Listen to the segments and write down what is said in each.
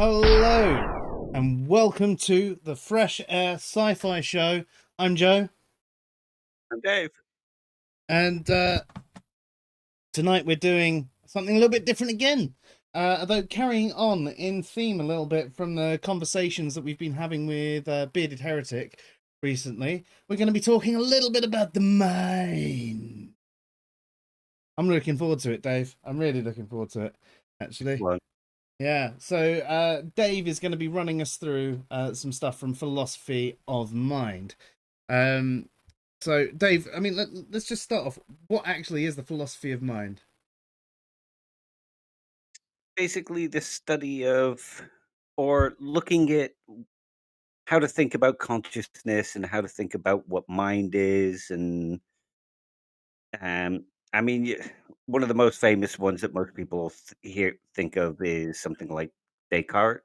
Hello, and welcome to the Fresh Air Sci-Fi Show. I'm Joe, I'm Dave. and tonight we're doing something a little bit different again. Although carrying on in theme a little bit from the conversations that we've been having with Bearded Heretic recently, we're going to be talking a little bit about the mind. I'm looking forward to it, Dave. I'm really looking forward to it, actually. Well, Yeah, so Dave is going to be running us through some stuff from Philosophy of Mind. So, Dave, I mean, let's just start off. What actually is the Philosophy of Mind? basically, the study of, or looking at how to think about consciousness and how to think about what mind is, and um, I mean, one of the most famous ones that most people think of is something like Descartes,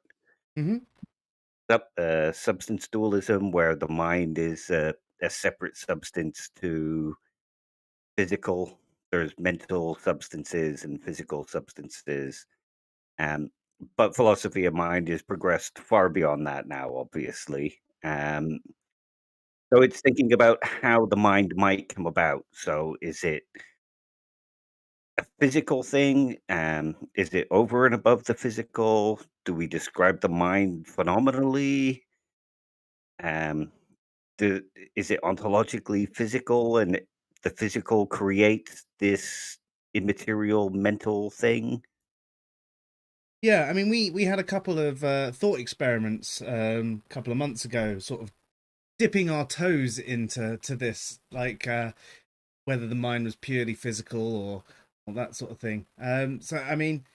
Mm-hmm. substance dualism, where the mind is a separate substance to physical. There's mental substances and physical substances. Um, but philosophy of mind has progressed far beyond that now, obviously. So it's thinking about how the mind might come about. So is it a physical thing? Is it over and above the physical? Do we describe the mind phenomenally? Um, do, is it ontologically physical and the physical creates this immaterial mental thing? Yeah, I mean, we had a couple of thought experiments a couple of months ago, sort of dipping our toes into this, like whether the mind was purely physical or that sort of thing. So, I mean,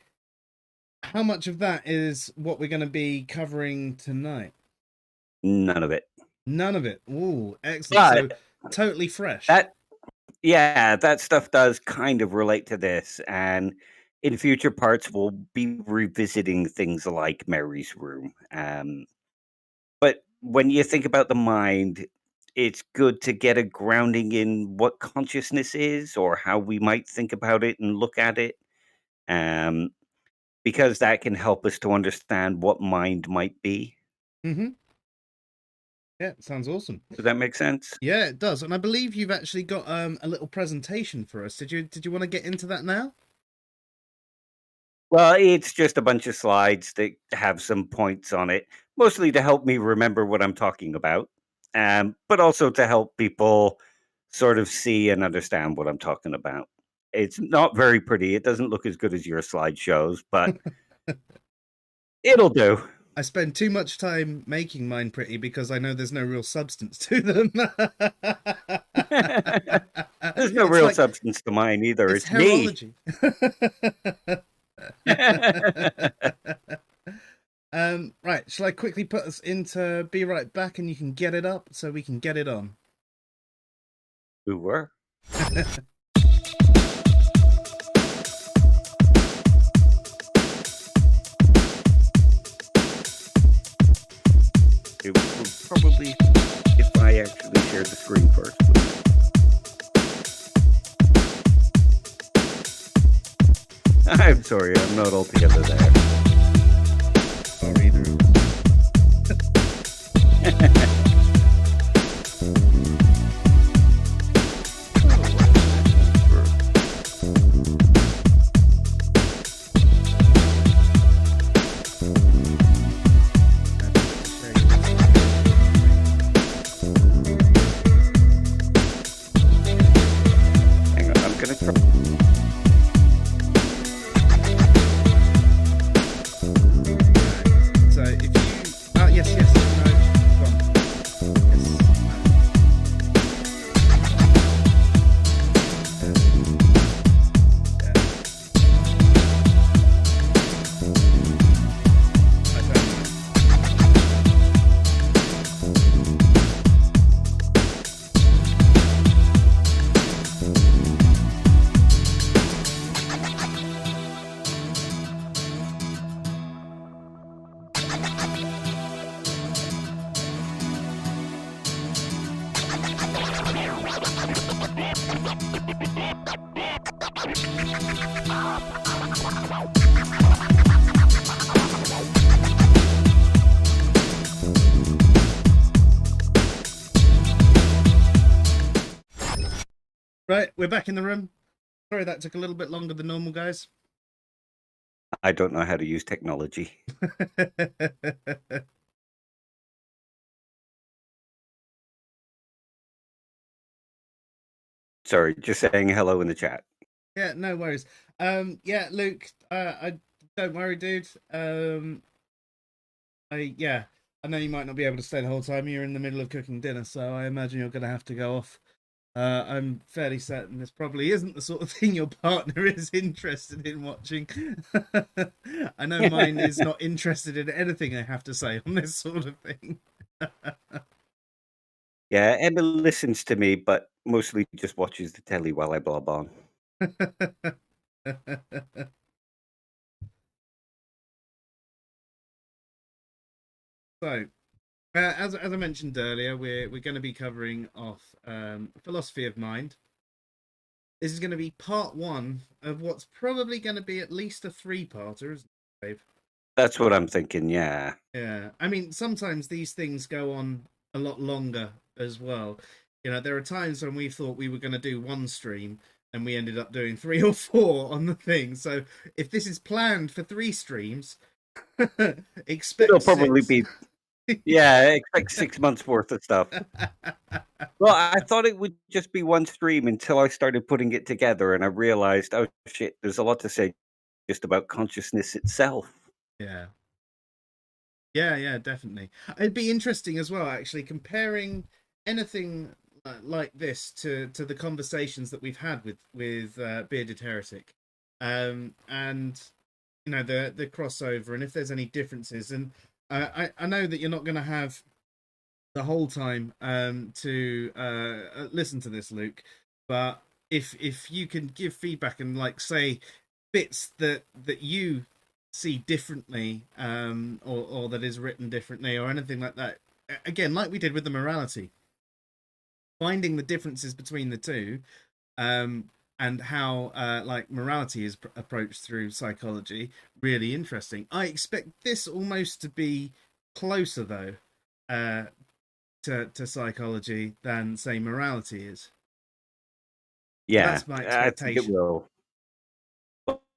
how much of that is what we're going to be covering tonight? None of it. None of it. Ooh, excellent. So But totally fresh. that Yeah, that stuff does kind of relate to this, and in future parts, we'll be revisiting things like Mary's Room. But when you think about the mind, it's good to get a grounding in what consciousness is or how we might think about it and look at it, um, because that can help us to understand what mind might be. Mm-hmm. Yeah, sounds awesome. Does that make sense? Yeah, it does. And I believe you've actually got a little presentation for us. Did you want to get into that now? Well, it's just a bunch of slides that have some points on it, mostly to help me remember what I'm talking about, but also to help people sort of see and understand what I'm talking about. It's not very pretty. It doesn't look as good as your slideshows, but it'll do. I spend too much time making mine pretty because I know there's no real substance to them. There's no It's real like substance to mine either. it's It's me. herology. Right, shall I quickly put us into Be Right Back and you can get it up so we can get it on? Who were? It would probably if I actually shared the screen first. I'm sorry, I'm not altogether there. Or either. Hang on, I'm gonna try. Right, we're back in the room. Sorry that took a little bit longer than normal, guys. I don't know how to use technology. Sorry, just saying hello in the chat. Yeah, no worries. Yeah, Luke, I don't worry, dude. I know you might not be able to stay the whole time. You're in the middle of cooking dinner, so I imagine you're going to have to go off. I'm fairly certain this probably isn't the sort of thing your partner is interested in watching. I know mine is not interested in anything I have to say on this sort of thing. Yeah, Emma listens to me, but mostly just watches the telly while I blob on. So, as I mentioned earlier, we're going to be covering off philosophy of mind. This is going to be part one of what's probably going to be at least a three-parter, isn't it, Dave? That's what I'm thinking, yeah. Yeah, I mean, sometimes these things go on a lot longer as well. You know, there are times when we thought we were going to do one stream and we ended up doing three or four on the thing. So if this is planned for three streams, It'll expect probably six. be, yeah, expect 6 months worth of stuff. Well, I thought it would just be one stream until I started putting it together and I realized, oh shit, there's a lot to say just about consciousness itself. Yeah. Yeah, definitely. It'd be interesting as well, actually, comparing anything like this to the conversations that we've had with Bearded Heretic, and you know the crossover, and if there's any differences. And I know that you're not going to have the whole time to listen to this, Luke, but if you can give feedback and like say bits that you see differently, or that is written differently or anything like that, again, like we did with the morality, finding the differences between the two, um and how like morality is approached through psychology, really interesting. I expect this almost to be closer though, uh to psychology than say morality is. Yeah, That's my I think it expectation. will.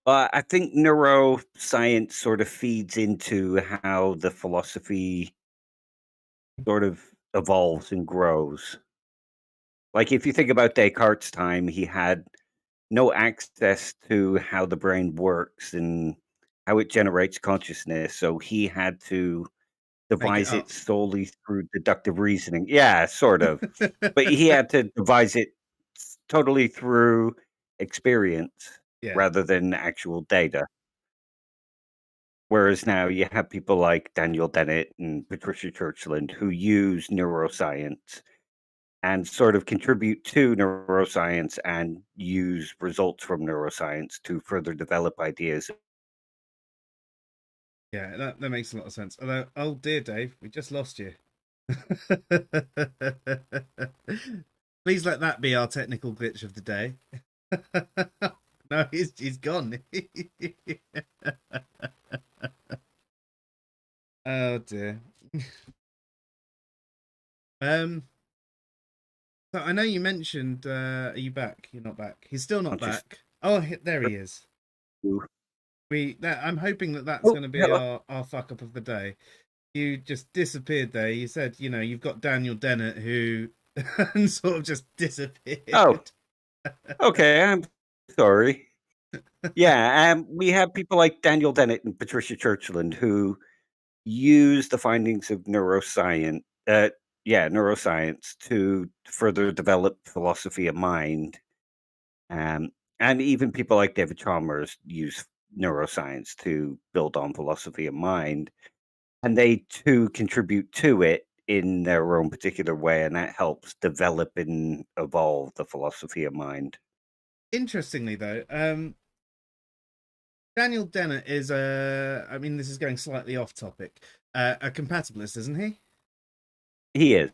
I think neuroscience sort of feeds into how the philosophy sort of evolves and grows. Like if you think about Descartes' time, he had no access to how the brain works and how it generates consciousness. So he had to Make it devise it up. solely through deductive reasoning. Yeah, sort of. But he had to devise it totally through experience Yeah. rather than actual data. Whereas now you have people like Daniel Dennett and Patricia Churchland who use neuroscience and sort of contribute to neuroscience and use results from neuroscience to further develop ideas. Yeah, that makes a lot of sense. Although, oh dear, Dave, we just lost you. Please let that be our technical glitch of the day. No, he's gone. Oh dear. Um, so I know you mentioned. Are you back? You're not back. He's still not Conscious. back. Oh, there he is. I'm hoping that that's Oh, going to be hello. our fuck up of the day. You just disappeared there. You said, you know, you've got Daniel Dennett who and sort of just Oh, disappeared. okay. I'm sorry. Yeah, we have people like Daniel Dennett and Patricia Churchland who use the findings of neuroscience to further develop philosophy of mind. Um, and even people like David Chalmers use neuroscience to build on philosophy of mind. And they too contribute to it in their own particular way, and that helps develop and evolve the philosophy of mind. Interestingly, though, Daniel Dennett is a. I mean, this is going slightly off topic. A compatibilist, isn't he? He is.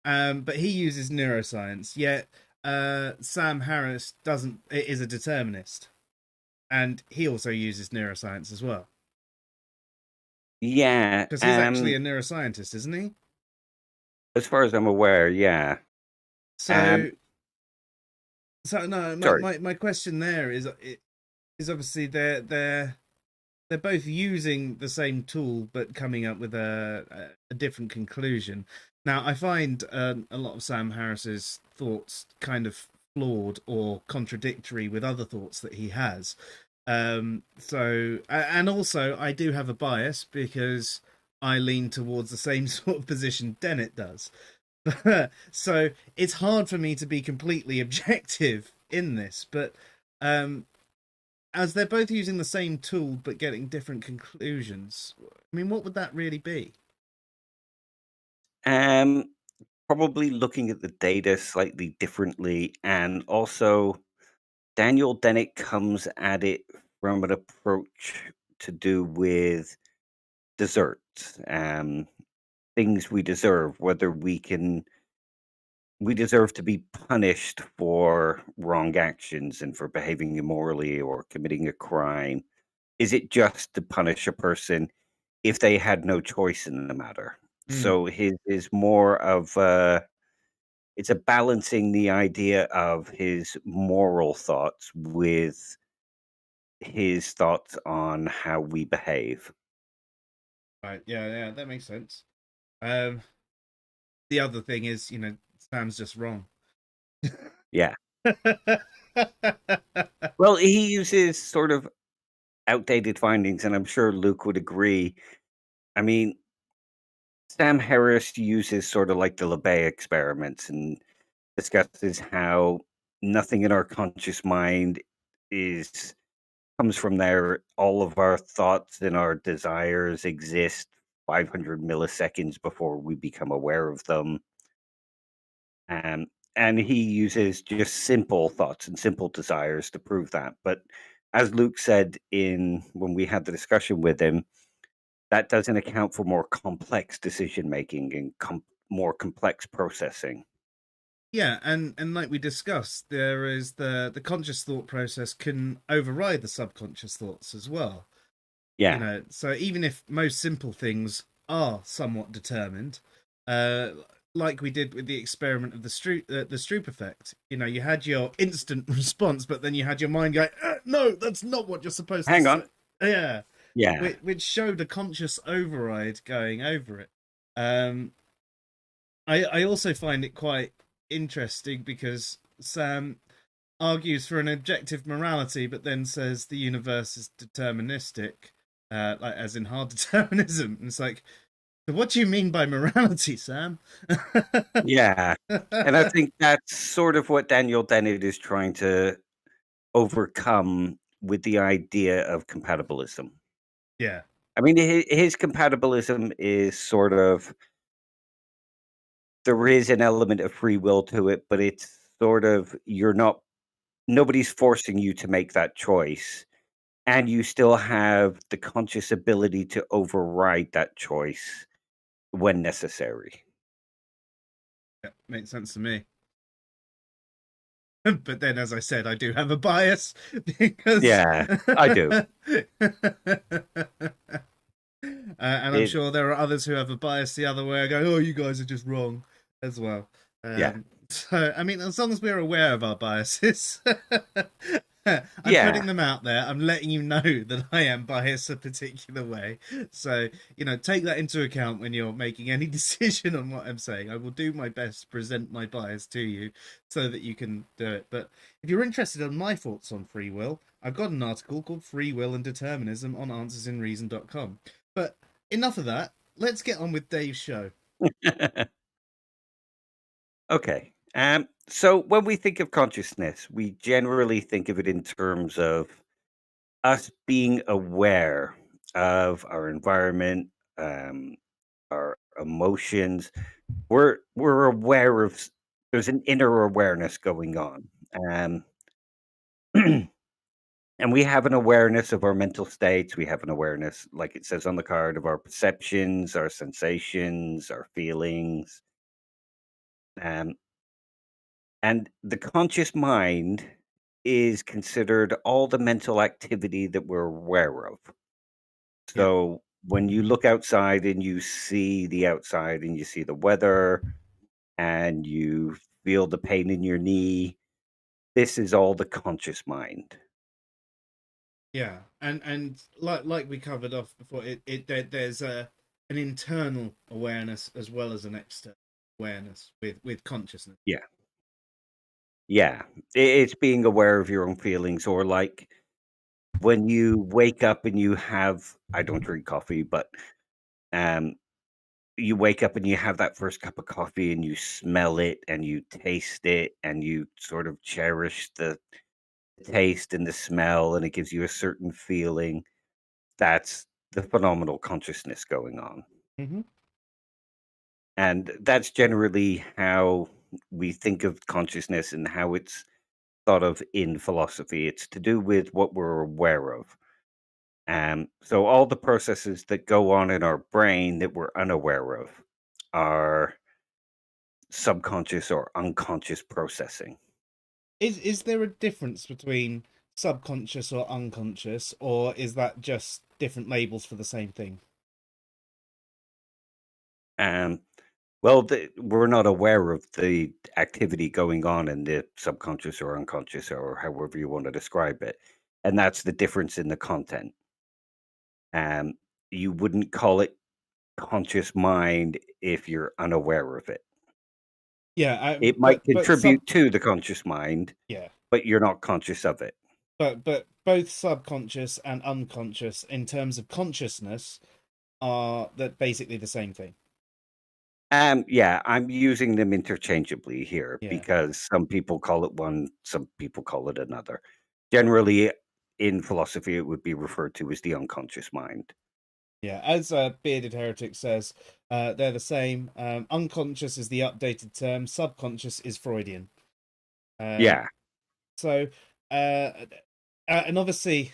But he uses neuroscience. Yet, Sam Harris doesn't. Is a determinist, and he also uses neuroscience as well. Yeah. Because he's actually a neuroscientist, isn't he? As far as I'm aware, yeah. So Um, So no, Sorry. my question there is obviously they're both using the same tool but coming up with a different conclusion. Now, I find a lot of Sam Harris's thoughts kind of flawed or contradictory with other thoughts that he has. And also, I do have a bias because I lean towards the same sort of position Dennett does. So it's hard for me to be completely objective in this, but um, as they're both using the same tool but getting different conclusions, I mean, what would that really be? Um, Probably looking at the data slightly differently, and also Daniel Dennett comes at it from an approach to do with desserts, things we deserve, whether we deserve to be punished for wrong actions and for behaving immorally or committing a crime. Is it just to punish a person if they had no choice in the matter? Mm, So his is more of it's a balancing the idea of his moral thoughts with his thoughts on how we behave. right. Yeah, yeah, that makes sense. Um, the other thing is, Sam's just wrong. Yeah. Well, he uses sort of outdated findings, and I'm sure Luke would agree. I mean, Sam Harris uses sort of like the LeBay experiments and discusses how nothing in our conscious mind is comes from there. All of our thoughts and our desires exist 500 milliseconds before we become aware of them. Um, and he uses just simple thoughts and simple desires to prove that. But as Luke said in when we had the discussion with him, that doesn't account for more complex decision making and more complex processing. Yeah, and like we discussed, there is the conscious thought process can override the subconscious thoughts as well. Yeah, So even if most simple things are somewhat determined, uh like we did with the experiment of the Stroop effect, you had your instant response, but then you had your mind going, no, that's not what you're supposed to hang say. on. Yeah, Yeah, which showed a conscious override going over it. Um i i also find it quite interesting because Sam argues for an objective morality, but then says the universe is deterministic, like as in hard determinism. And it's like, so what do you mean by morality, Sam? yeah. And I think that's sort of what Daniel Dennett is trying to overcome with the idea of compatibilism. Yeah, I mean, his compatibilism is sort of there is an element of free will to it, but it's sort of you're not nobody's forcing you to make that choice, and you still have the conscious ability to override that choice when necessary. yeah, makes sense to me. But then, as I said, I do have a bias because, Yeah, I do. and I'm It sure there are others who have a bias the other way. I go, oh, you guys are just wrong as well. yeah. So, I mean, as long as we're aware of our biases, I'm Yeah. putting them out there. I'm letting you know that I am biased a particular way. So, take that into account when you're making any decision on what I'm saying. I will do my best to present my bias to you so that you can do it. But if you're interested in my thoughts on free will, I've got an article called Free Will and Determinism on answersinreason.com. But enough of that. Let's get on with Dave's show. Okay. So when we think of consciousness, we generally think of it in terms of us being aware of our environment, um, our emotions. We're aware of there's an inner awareness going on. Um, and we have an awareness of our mental states. We have an awareness, like it says on the card, of our perceptions, our sensations, our feelings. Um, and the conscious mind is considered all the mental activity that we're aware of. Yeah. So when you look outside and you see the outside and you see the weather and you feel the pain in your knee, This is all the conscious mind. Yeah, and like we covered off before, there's a an internal awareness as well as an external awareness with consciousness. Yeah. Yeah. It's being aware of your own feelings, or like when you wake up and you have, I don't drink coffee, but um you wake up and you have that first cup of coffee and you smell it and you taste it and you sort of cherish the taste and the smell, and it gives you a certain feeling. That's the phenomenal consciousness going on. Hmm. And that's generally how we think of consciousness and how it's thought of in philosophy. It's to do with what we're aware of. So all the processes that go on in our brain that we're unaware of are subconscious or unconscious processing. Is there a difference between subconscious or unconscious, or is that just different labels for the same thing? Um, well, we're not aware of the activity going on in the subconscious or unconscious, or however you want to describe it, and that's the difference in the content. Um, you wouldn't call it conscious mind if you're unaware of it. Yeah, It might but sub contribute to the conscious mind, yeah, but you're not conscious of it. but both subconscious and unconscious in terms of consciousness are that basically the same thing. Yeah, I'm using them interchangeably here Yeah. because some people call it one, some people call it another. Generally, in philosophy, it would be referred to as the unconscious mind. Yeah, as Bearded Heretic says, they're the same. Unconscious is the updated term. Subconscious is Freudian. Um, Yeah. so, uh, and obviously,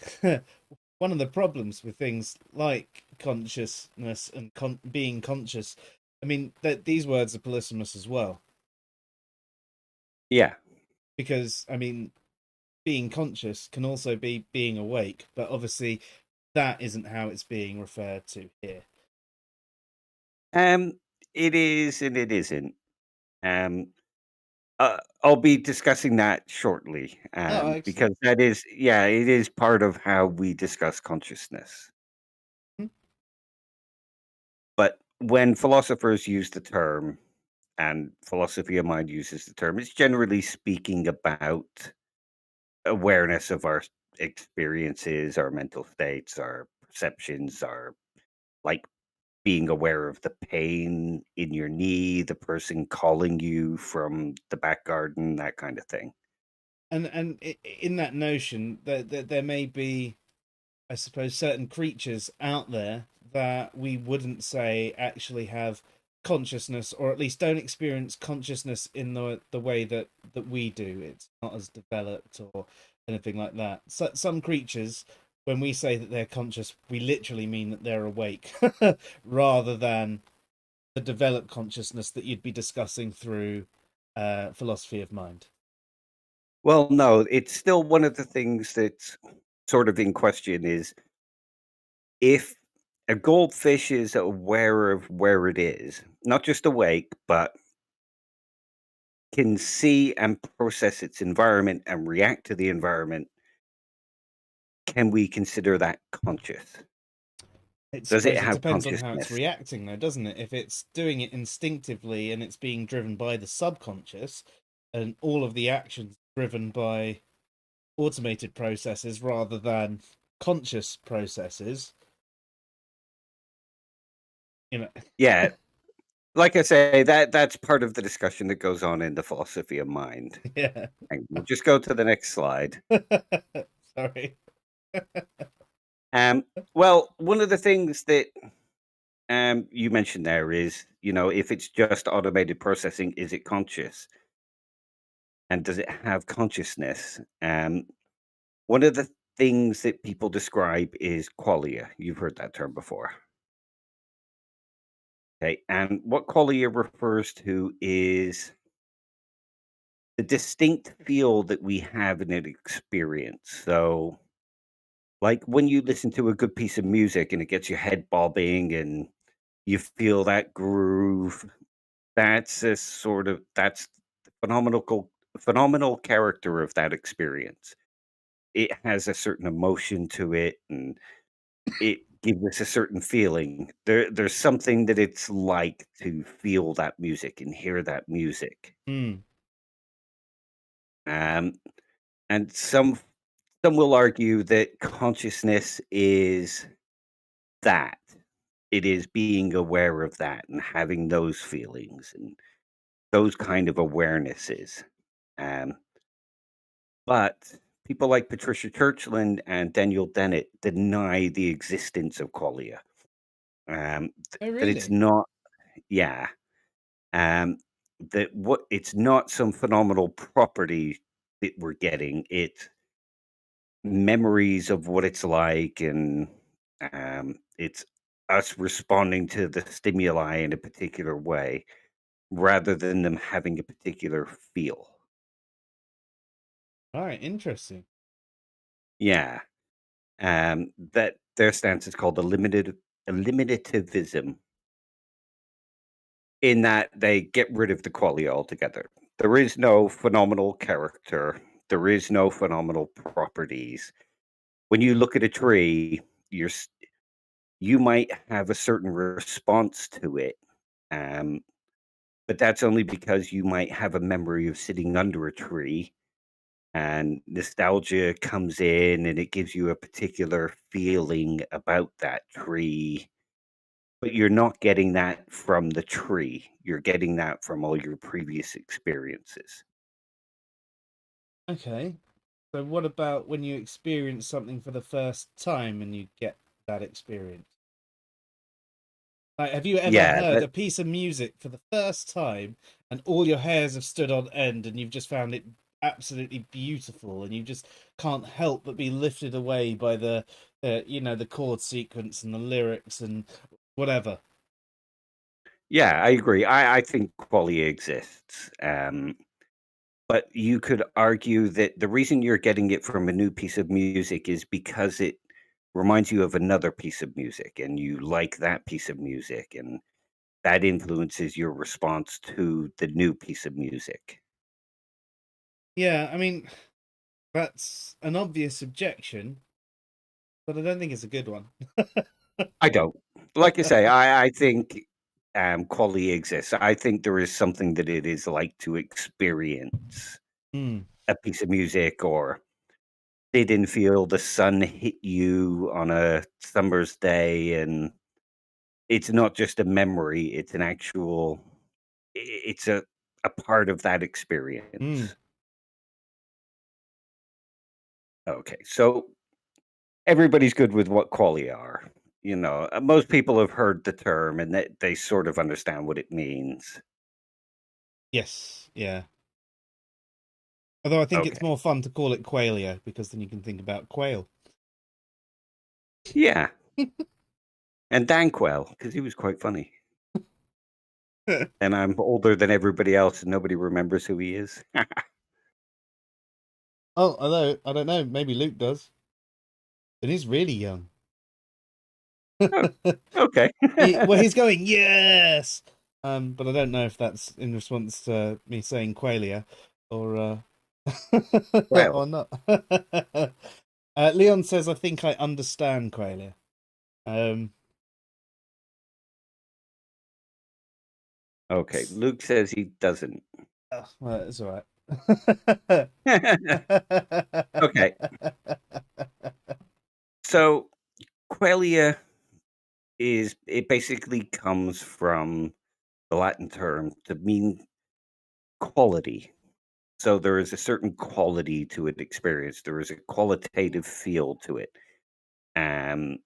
one of the problems with things like consciousness and being conscious, I mean, that these words are polysemous as well, Yeah. because I mean, being conscious can also be being awake, but obviously, that isn't how it's being referred to here. Um, it is and it isn't. Um, I'll be discussing that shortly, Oh, excellent. because that is, yeah, it is part of how we discuss consciousness. Hmm. But when philosophers use the term, and philosophy of mind uses the term, it's generally speaking about awareness of our experiences, our mental states, our perceptions, our like being aware of the pain in your knee, the person calling you from the back garden, that kind of thing. And in that notion that there may be, I suppose, certain creatures out there that we wouldn't say actually have consciousness, or at least don't experience consciousness in the way that we do. It's not as developed or anything like that. So some creatures, when we say that they're conscious, we literally mean that they're awake, rather than the developed consciousness that you'd be discussing through philosophy of mind. Well, no, it's still one of the things that's sort of in question is if a goldfish is aware of where it is, not just awake, but can see and process its environment and react to the environment, can we consider that conscious? I Does it suppose it have depends on how it's consciousness? reacting, though, doesn't it? If it's doing it instinctively and it's being driven by the subconscious, and all of the actions driven by automated processes rather than conscious processes, you know, Yeah, like I say, that's part of the discussion that goes on in the philosophy of mind. yeah. And we'll just go to the next slide. Sorry. Um, well, one of the things that you mentioned there is, if it's just automated processing, is it conscious? And does it have consciousness? One of the things that people describe is qualia. You've heard that term before. Okay. And what qualia refers to is the distinct feel that we have in an experience. So, like when you listen to a good piece of music and it gets your head bobbing and you feel that groove, that's the phenomenal phenomenal character of that experience. It has a certain emotion to it, and it gives us a certain feeling. There's something that it's like to feel that music and hear that music. Hmm. Um, and some will argue that consciousness is that. It is being aware of that and having those feelings and those kind of awarenesses. Um, but people like Patricia Churchland and Daniel Dennett deny the existence of qualia. Oh, That it's really? not, yeah. Um, that what it's not some phenomenal property that we're getting. It's memories of what it's like, and it's us responding to the stimuli in a particular way rather than them having a particular feel. All right, interesting. Yeah. That their stance is called eliminativism, in that they get rid of the qualia altogether. There is no phenomenal character. There is no phenomenal properties. When you look at a tree, you're s- you might have a certain response to it, um, but that's only because you might have a memory of sitting under a tree, and nostalgia comes in and it gives you a particular feeling about that tree. But you're not getting that from the tree. You're getting that from all your previous experiences. Okay. So, what about when you experience something for the first time and you get that experience? Like, have you ever Yeah, heard that a piece of music for the first time and all your hairs have stood on end and you've just found it absolutely beautiful and you just can't help but be lifted away by the chord sequence and the lyrics and whatever? yeah, I agree. I think qualia exists. But you could argue that the reason you're getting it from a new piece of music is because it reminds you of another piece of music and you like that piece of music, and that influences your response to the new piece of music. Yeah, I mean, that's an obvious objection, but I don't think it's a good one. I don't. Like I say, I think quality exists. I think there is something that it is like to experience Hmm. a piece of music, or sit and feel the sun hit you on a summer's day, and it's not just a memory, it's an actual it's a part of that Hmm. experience. Okay, so everybody's good with what qualia are. Most people have heard the term and they sort of understand what it means. Yes. Yeah. Although I think it's Okay. more fun to call it qualia because then you can think about quail. Yeah, and Danquil, because he was quite funny. And I'm older than everybody else, and nobody remembers who he is. Oh, although I don't know, maybe Luke does, and he's really young. Oh, okay. Well, he's going yes, but I don't know if that's in response to me saying qualia or Well, or not. Leon says, "I think I understand qualia." Um, okay. Luke says he doesn't. well, it's all right. Okay. So qualia it basically comes from the Latin term to mean quality. So there is a certain quality to an experience. There is a qualitative feel to it. Um,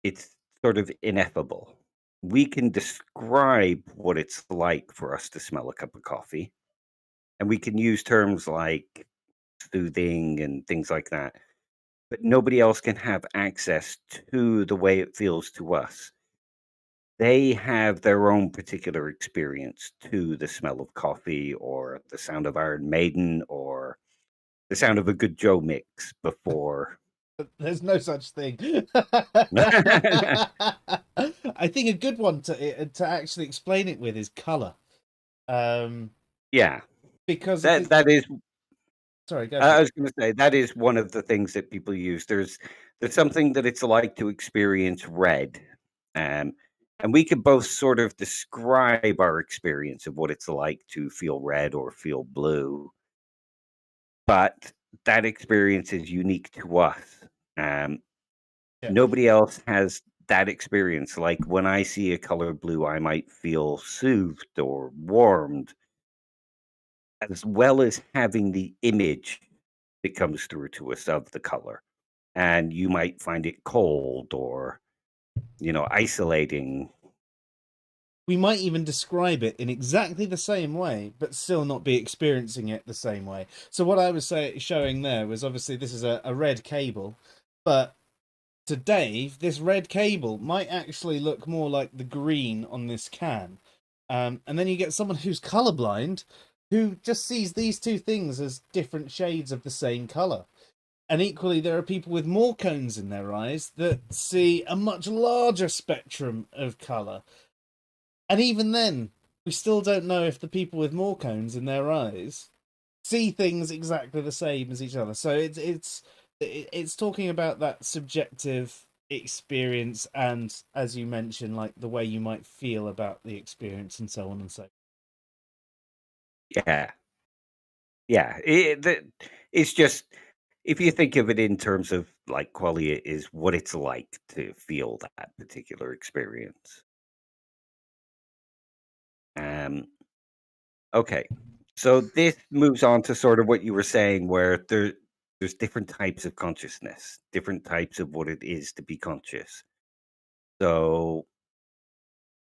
it's sort of ineffable. We can describe what it's like for us to smell a cup of coffee, and we can use terms like soothing and things like that. But nobody else can have access to the way it feels to us. They have their own particular experience to the smell of coffee, or the sound of Iron Maiden, or the sound of a good Joe mix before. There's no such thing. I think a good one to actually explain it with is color. Um, Yeah. because if That it, that is sorry, go for I it. was gonna say, that is one of the things that people use. There's something that it's like to experience red, um, and we can both sort of describe our experience of what it's like to feel red or feel blue, but that experience is unique to us. Um, Yeah. Nobody else has that experience. Like, when I see a color blue, I might feel soothed or warmed, as well as having the image that comes through to us of the color. And you might find it cold or, isolating. We might even describe it in exactly the same way, but still not be experiencing it the same way. So what I was showing there was obviously this is a red cable, but to Dave, this red cable might actually look more like the green on this can. And then you get someone who's colorblind who just sees these two things as different shades of the same color. And equally, there are people with more cones in their eyes that see a much larger spectrum of color. And even then, we still don't know if the people with more cones in their eyes see things exactly the same as each other. So it's talking about that subjective experience, and as you mentioned, like the way you might feel about the experience and so on and so. Yeah. Yeah. It's just, if you think of it in terms of like quality, it is what it's like to feel that particular experience. Um, okay. So this moves on to sort of what you were saying, where there's different types of consciousness, different types of what it is to be conscious. So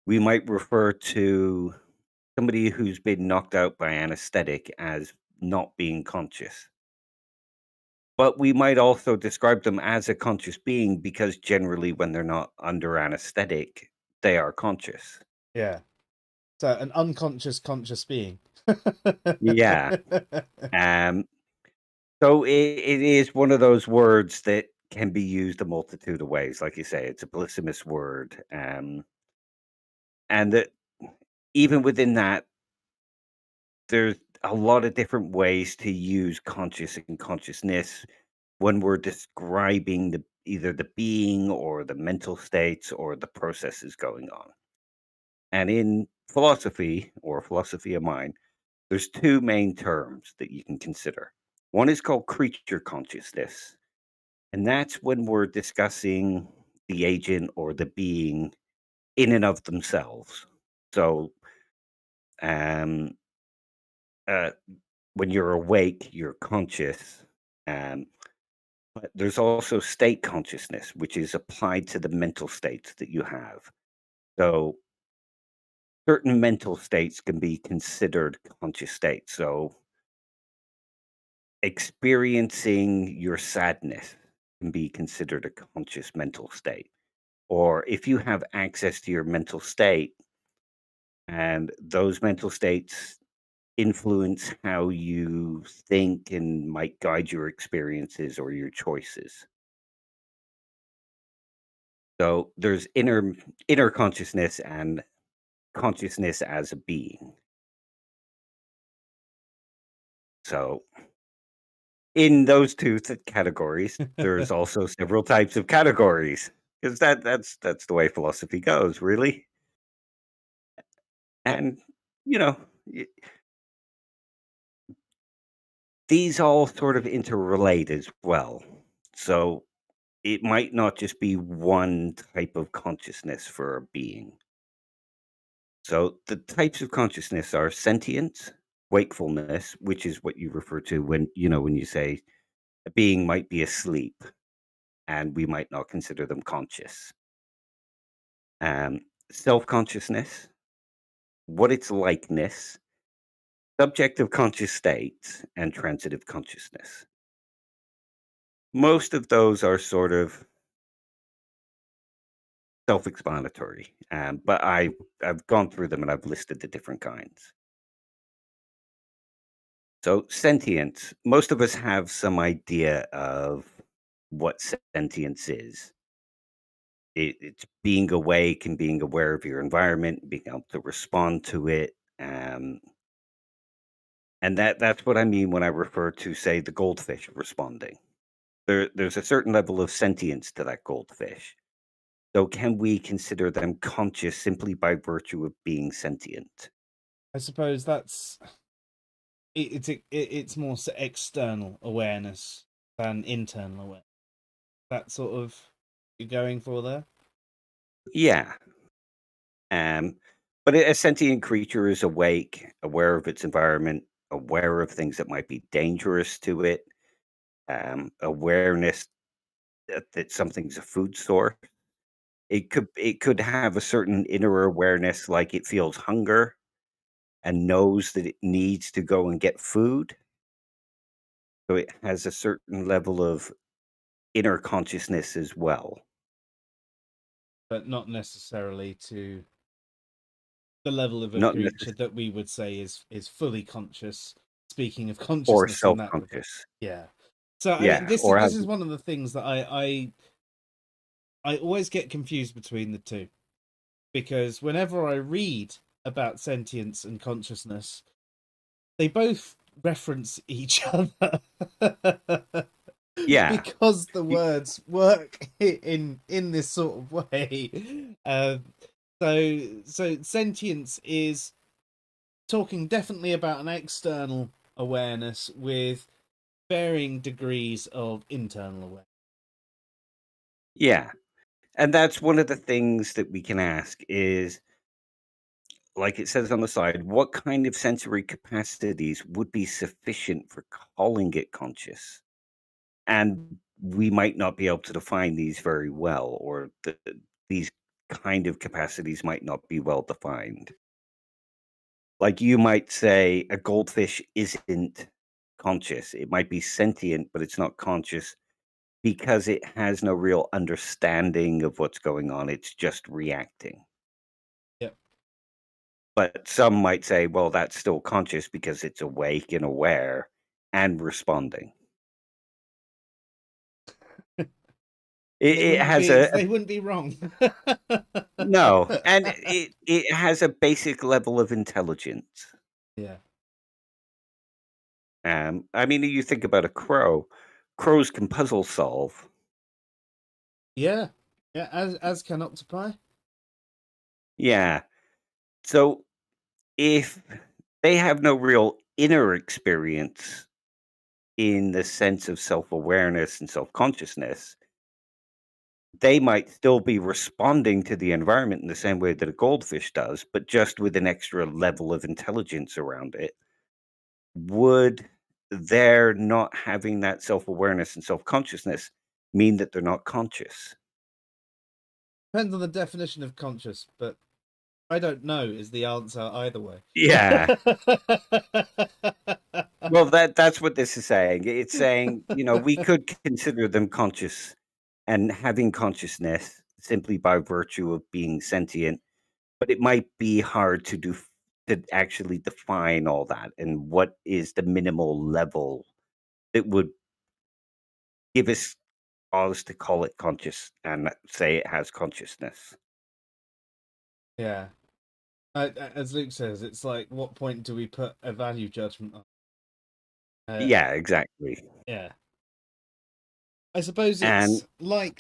we might refer to somebody who's been knocked out by anesthetic as not being conscious. But we might also describe them as a conscious being, because generally when they're not under anesthetic, they are conscious. Yeah. So an unconscious conscious being. Yeah. Um, so it is one of those words that can be used a multitude of ways. Like you say, it's a blasphemous word. And that even within that, there's a lot of different ways to use conscious and consciousness when we're describing either the being or the mental states or the processes going on. And in philosophy, or philosophy of mind, there's two main terms that you can consider. One is called creature consciousness, and that's when we're discussing the agent or the being in and of themselves. So, um, uh, when you're awake, you're conscious. Um, but there's also state consciousness, which is applied to the mental states that you have. So certain mental states can be considered conscious states. So experiencing your sadness can be considered a conscious mental state. Or if you have access to your mental state, and those mental states influence how you think and might guide your experiences or your choices. So there's inner consciousness and consciousness as a being. So in those two categories, there's also several types of categories, because that's the way philosophy goes, really. Yep. And you know, y- these all sort of interrelate as well. So it might not just be one type of consciousness for a being. So the types of consciousness are sentience, wakefulness, which is what you refer to when you say a being might be asleep and we might not consider them conscious. Self consciousness, what it's likeness, subjective conscious states, and transitive consciousness. Most of those are sort of self explanatory, but I've gone through them and I've listed the different kinds. So, sentience, most of us have some idea of what sentience is. It's being awake and being aware of your environment, being able to respond to it. And that's what I mean when I refer to, say, the goldfish responding. There's a certain level of sentience to that goldfish. So can we consider them conscious simply by virtue of being sentient? I suppose that's it's more external awareness than internal awareness. That sort of you're going for there. Yeah. Um, but a sentient creature is awake, aware of its environment, aware of things that might be dangerous to it, awareness that something's a food source. It could have a certain inner awareness, like it feels hunger and knows that it needs to go and get food. So it has a certain level of inner consciousness as well. But not necessarily to the level of a Not creature necessarily that we would say is fully conscious. Speaking of or consciousness in that regard, self-conscious. yeah. So I mean, Yeah, this is or this has is one of the things that I always get confused between the two, because whenever I read about sentience and consciousness, they both reference each other yeah. because the Y words work in this sort of way. So sentience is talking definitely about an external awareness with varying degrees of internal awareness. yeah, and that's one of the things that we can ask is, like it says on the side, what kind of sensory capacities would be sufficient for calling it conscious? And we might not be able to define these very well, or these kind of capacities might not be well defined. Like you might say a goldfish isn't conscious. It might be sentient, but it's not conscious because it has no real understanding of what's going on. It's just reacting. Yep. But some might say, well, that's still conscious because it's awake and aware and responding. They It wouldn't has be a they wouldn't be wrong. no, and it has a basic level of intelligence. Yeah. I mean, you think about a crow. Crows can puzzle solve. Yeah. Yeah, as can octopi. Yeah. So if they have no real inner experience in the sense of self-awareness and self-consciousness, they might still be responding to the environment in the same way that a goldfish does, but just with an extra level of intelligence around it. Would their not having that self-awareness and self-consciousness mean that they're not conscious? Depends on the definition of conscious, but I don't know is the answer either way. Yeah. Well, that's what this is saying. It's saying, we could consider them conscious and having consciousness simply by virtue of being sentient, but it might be hard to actually define all that and what is the minimal level that would give us cause to call it conscious and say it has consciousness. Yeah. As Luke says, it's like, what point do we put a value judgment on? Yeah, exactly. Yeah. I suppose And it's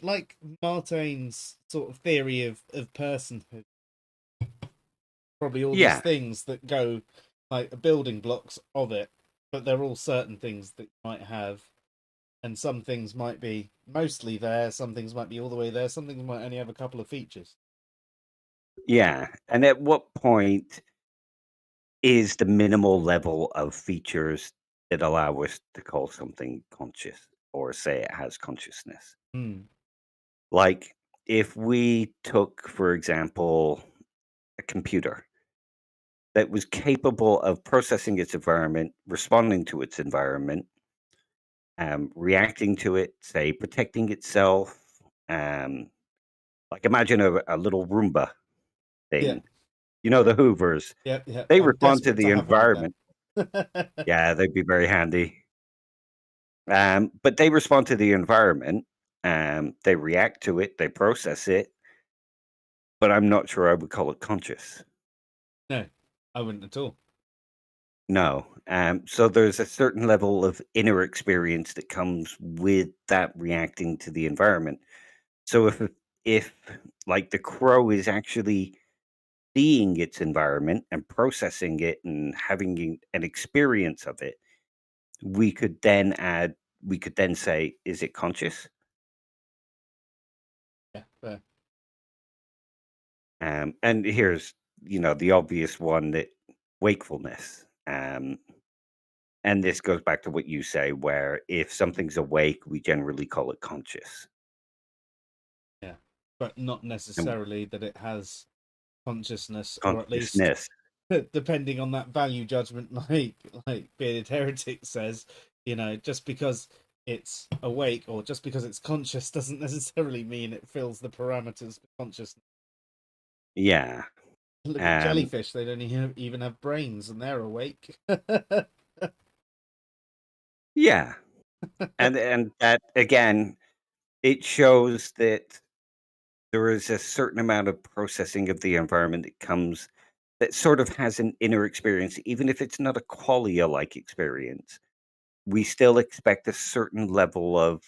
like Martaine's sort of theory of personhood. Probably all these yeah, things that go like building blocks of it, but they're all certain things that you might have, and some things might be mostly there, some things might be all the way there, some things might only have a couple of features. yeah. And at what point is the minimal level of features that allow us to call something conscious or say it has consciousness? Hmm. Like if we took, for example, a computer that was capable of processing its environment, responding to its environment, reacting to it, say protecting itself. Um, like imagine a little Roomba Yeah. thing. The Hoovers. Yep. Yep. They I'm respond to desperate the to have one of them. environment. Yeah, they'd be very handy. But they respond to the environment. They react to it. They process it. But I'm not sure I would call it conscious. No, I wouldn't at all. No. So there's a certain level of inner experience that comes with that reacting to the environment. So if like the crow is actually seeing its environment and processing it and having an experience of it, we could then add we could then say, is it conscious? Yeah, fair. And here's, the obvious one, that wakefulness. And this goes back to what you say, where if something's awake, we generally call it conscious. Yeah, but not And necessarily that it has consciousness, or at least consciousness. depending on that value judgment, like Bearded Heretic says, just because it's awake or just because it's conscious doesn't necessarily mean it fills the parameters for consciousness. Yeah. Look at Um, jellyfish; they don't even have brains, and they're awake. yeah. And that again, it shows that there is a certain amount of processing of the environment that sort of has an inner experience, even if it's not a qualia like experience. We still expect a certain level of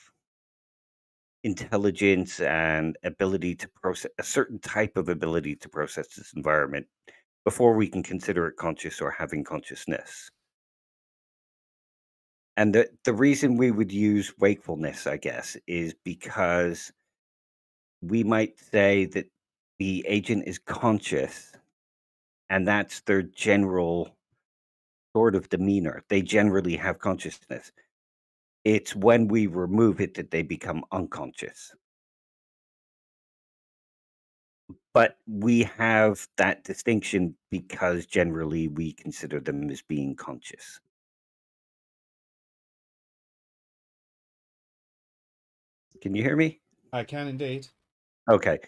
intelligence and ability to process a certain type of ability to process this environment before we can consider it conscious or having consciousness. And the reason we would use wakefulness, I guess, is because we might say that the agent is conscious, and that's their general sort of demeanor. They generally have consciousness. It's when we remove it that they become unconscious. But we have that distinction because generally we consider them as being conscious. Can you hear me? I can indeed. Okay.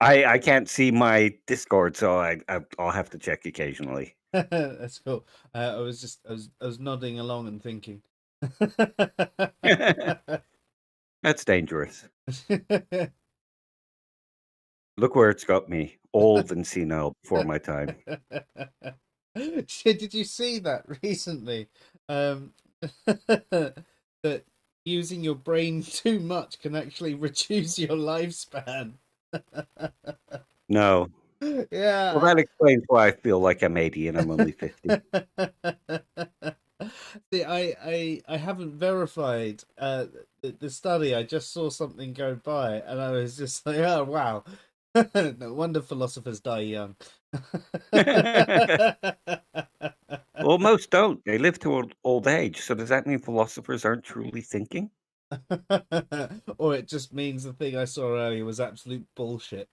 I can't see my Discord, so I'll have to check occasionally. That's cool. I was nodding along and thinking. That's dangerous. Look where it's got me, old and senile before my time. Shit, did you see that recently? That using your brain too much can actually reduce your lifespan. No. Well, Yeah. that explains why I feel like I'm 80 and I'm only 50. See, I haven't verified the study. I just saw something go by, and I was just like, oh wow, no wonder philosophers die young. Well, most don't. They live to old age. So does that mean philosophers aren't truly thinking? Or it just means the thing I saw earlier was absolute bullshit.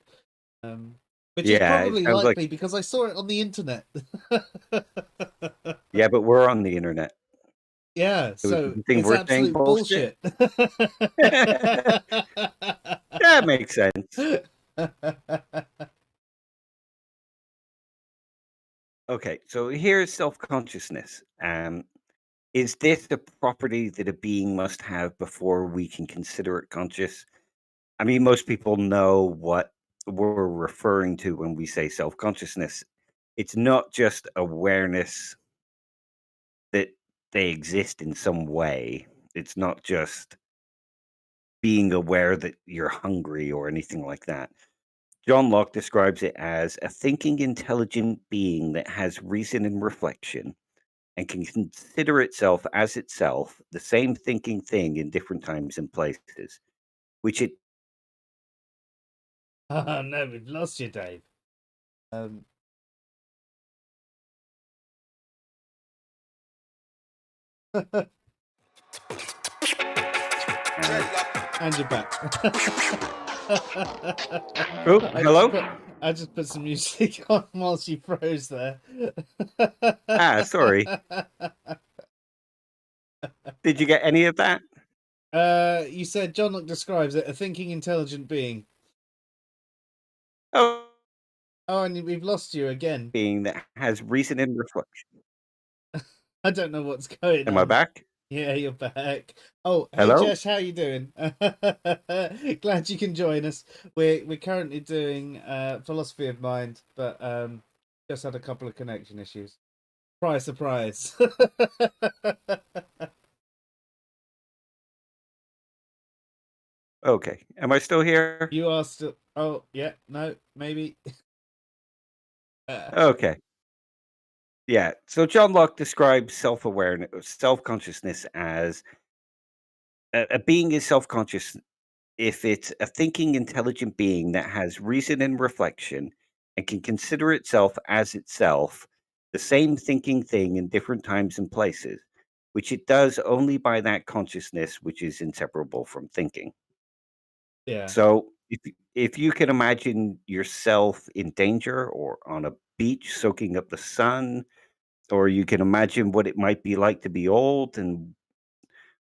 Um, which is Yeah, it probably sounds like, likely because I saw it on the internet. yeah, but we're on the internet. Yeah, So do so you think it's we're saying absolute bullshit? bullshit. That makes sense. Okay, so here's self-consciousness. Is this a property that a being must have before we can consider it conscious? I mean, most people know what we're referring to when we say self-consciousness. It's not just awareness that they exist in some way. It's not just being aware that you're hungry or anything like that. John Locke describes it as a thinking, intelligent being that has reason and reflection and can consider itself as itself, the same thinking thing in different times and places, which it Oh no, we've lost you, Dave. Um, has. and you're back. Oh, I just hello? put I just put some music on whilst you froze there. Ah, sorry. Did you get any of that? You said John Locke describes it a thinking, intelligent being. Oh, Oh, and we've lost you again. being that has reason and reflection. I don't know what's going Am I on. back? Yeah, you're back. Oh, hey Hello? Jess, how you doing? Glad you can join us. We're currently doing philosophy of mind, but just had a couple of connection issues. Surprise, surprise. Okay. Am I still here? You are still. Oh, yeah, no, maybe. Uh, Okay. Yeah. So John Locke describes self-awareness, self-consciousness as a being is self-conscious if it's a thinking, intelligent being that has reason and reflection and can consider itself as itself, the same thinking thing in different times and places, which it does only by that consciousness which is inseparable from thinking. yeah, So if you can imagine yourself in danger or on a beach soaking up the sun, or you can imagine what it might be like to be old and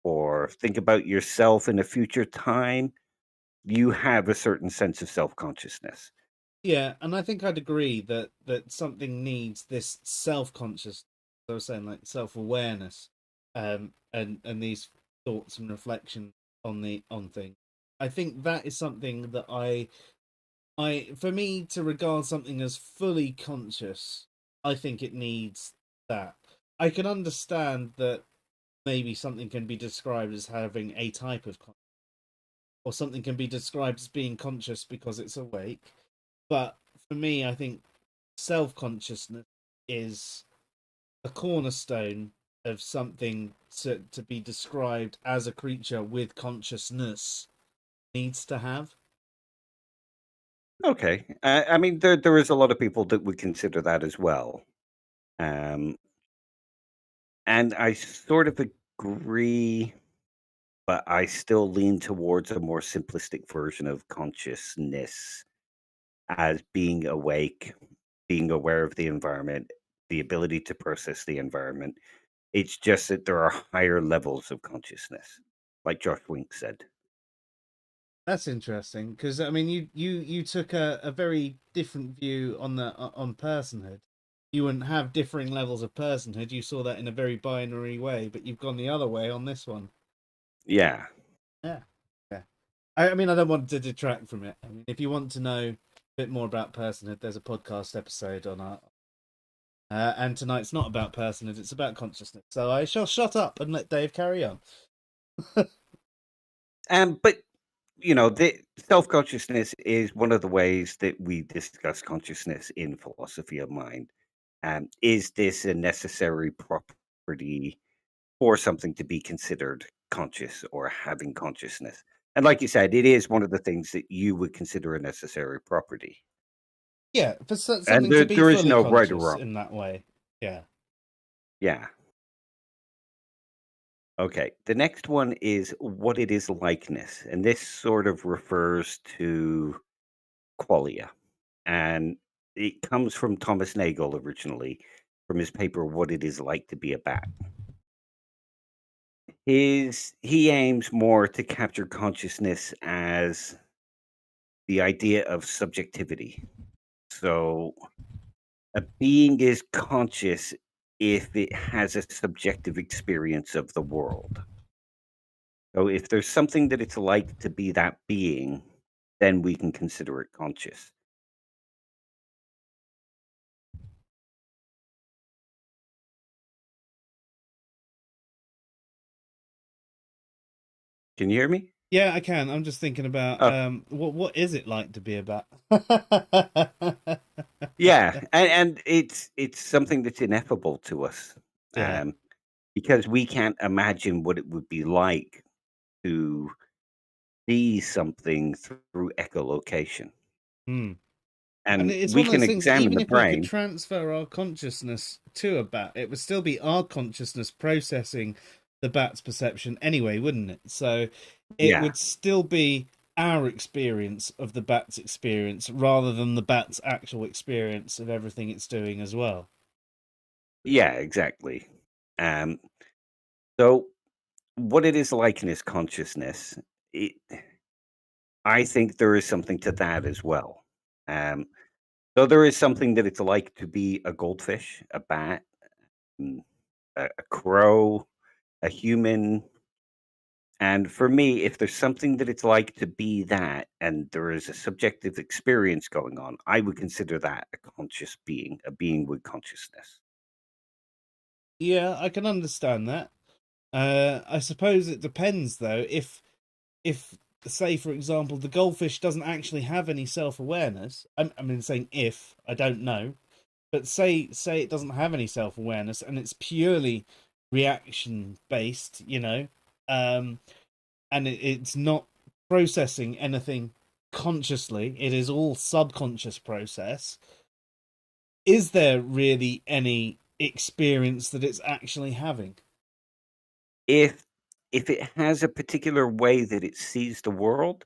or think about yourself in a future time, you have a certain sense of self-consciousness. yeah, and I think I'd agree that something needs this self-conscious. I was saying, like, self-awareness, and these thoughts and reflection on things. I think that is something that for me to regard something as fully conscious, I think it needs that. I can understand that maybe something can be described as having a type of or something can be described as being conscious because it's awake. But for me, I think self consciousness is a cornerstone of something to be described as a creature with consciousness needs to have. Okay. I mean, there is a lot of people that would consider that as well. Um, and I sort of agree, but I still lean towards a more simplistic version of consciousness as being awake, being aware of the environment, the ability to process the environment. It's just that there are higher levels of consciousness, like Josh Wink said. That's interesting because I mean, you took a very different view on the on personhood. You wouldn't have differing levels of personhood. You saw that in a very binary way, but you've gone the other way on this one. Yeah. Yeah, yeah. I mean, I don't want to detract from it. I mean, if you want to know a bit more about personhood, there's a podcast episode on our. And tonight's not about personhood; it's about consciousness. So I shall shut up and let Dave carry on. But the self-consciousness is one of the ways that we discuss consciousness in philosophy of mind. Is this a necessary property for something to be considered conscious or having consciousness? And like you said, it is one of the things that you would consider a necessary property. Yeah, for And something to be there is fully no right or conscious wrong. in that way. Yeah. Yeah. Okay. The next one is what it is likeness. And this sort of refers to qualia. And it comes from Thomas Nagel originally, from his paper "What It Is Like to Be a Bat." He aims more to capture consciousness as the idea of subjectivity. So a being is conscious if it has a subjective experience of the world. So if there's something that it's like to be that being, then we can consider it conscious. Can you hear me? Yeah, I can. I'm just thinking about Oh, what is it like to be a bat? yeah, and it's something that's ineffable to us, Yeah. um, because we can't imagine what it would be like to see something through echolocation, Hmm. And and it's we one of can those things, examine even the if we could brain. transfer our consciousness to a bat, it would still be our consciousness processing the bat's perception anyway, wouldn't it? So it Yeah, would still be our experience of the bat's experience rather than the bat's actual experience of everything it's doing as well. yeah, exactly. Um, so what it is like in his consciousness, it, I think there is something to that as well. Um, so there is something that it's like to be a goldfish, a bat, mm, a crow, a human. And for me, if there's something that it's like to be that, and there is a subjective experience going on, I would consider that a conscious being, a being with consciousness. Yeah, I can understand that. I suppose it depends though. If say for example the goldfish doesn't actually have any self-awareness, I mean saying if, I don't know, but say it doesn't have any self-awareness and it's purely reaction based, um and it's not processing anything consciously, it is all subconscious process. Is there really any experience that it's actually having? If it has a particular way that it sees the world,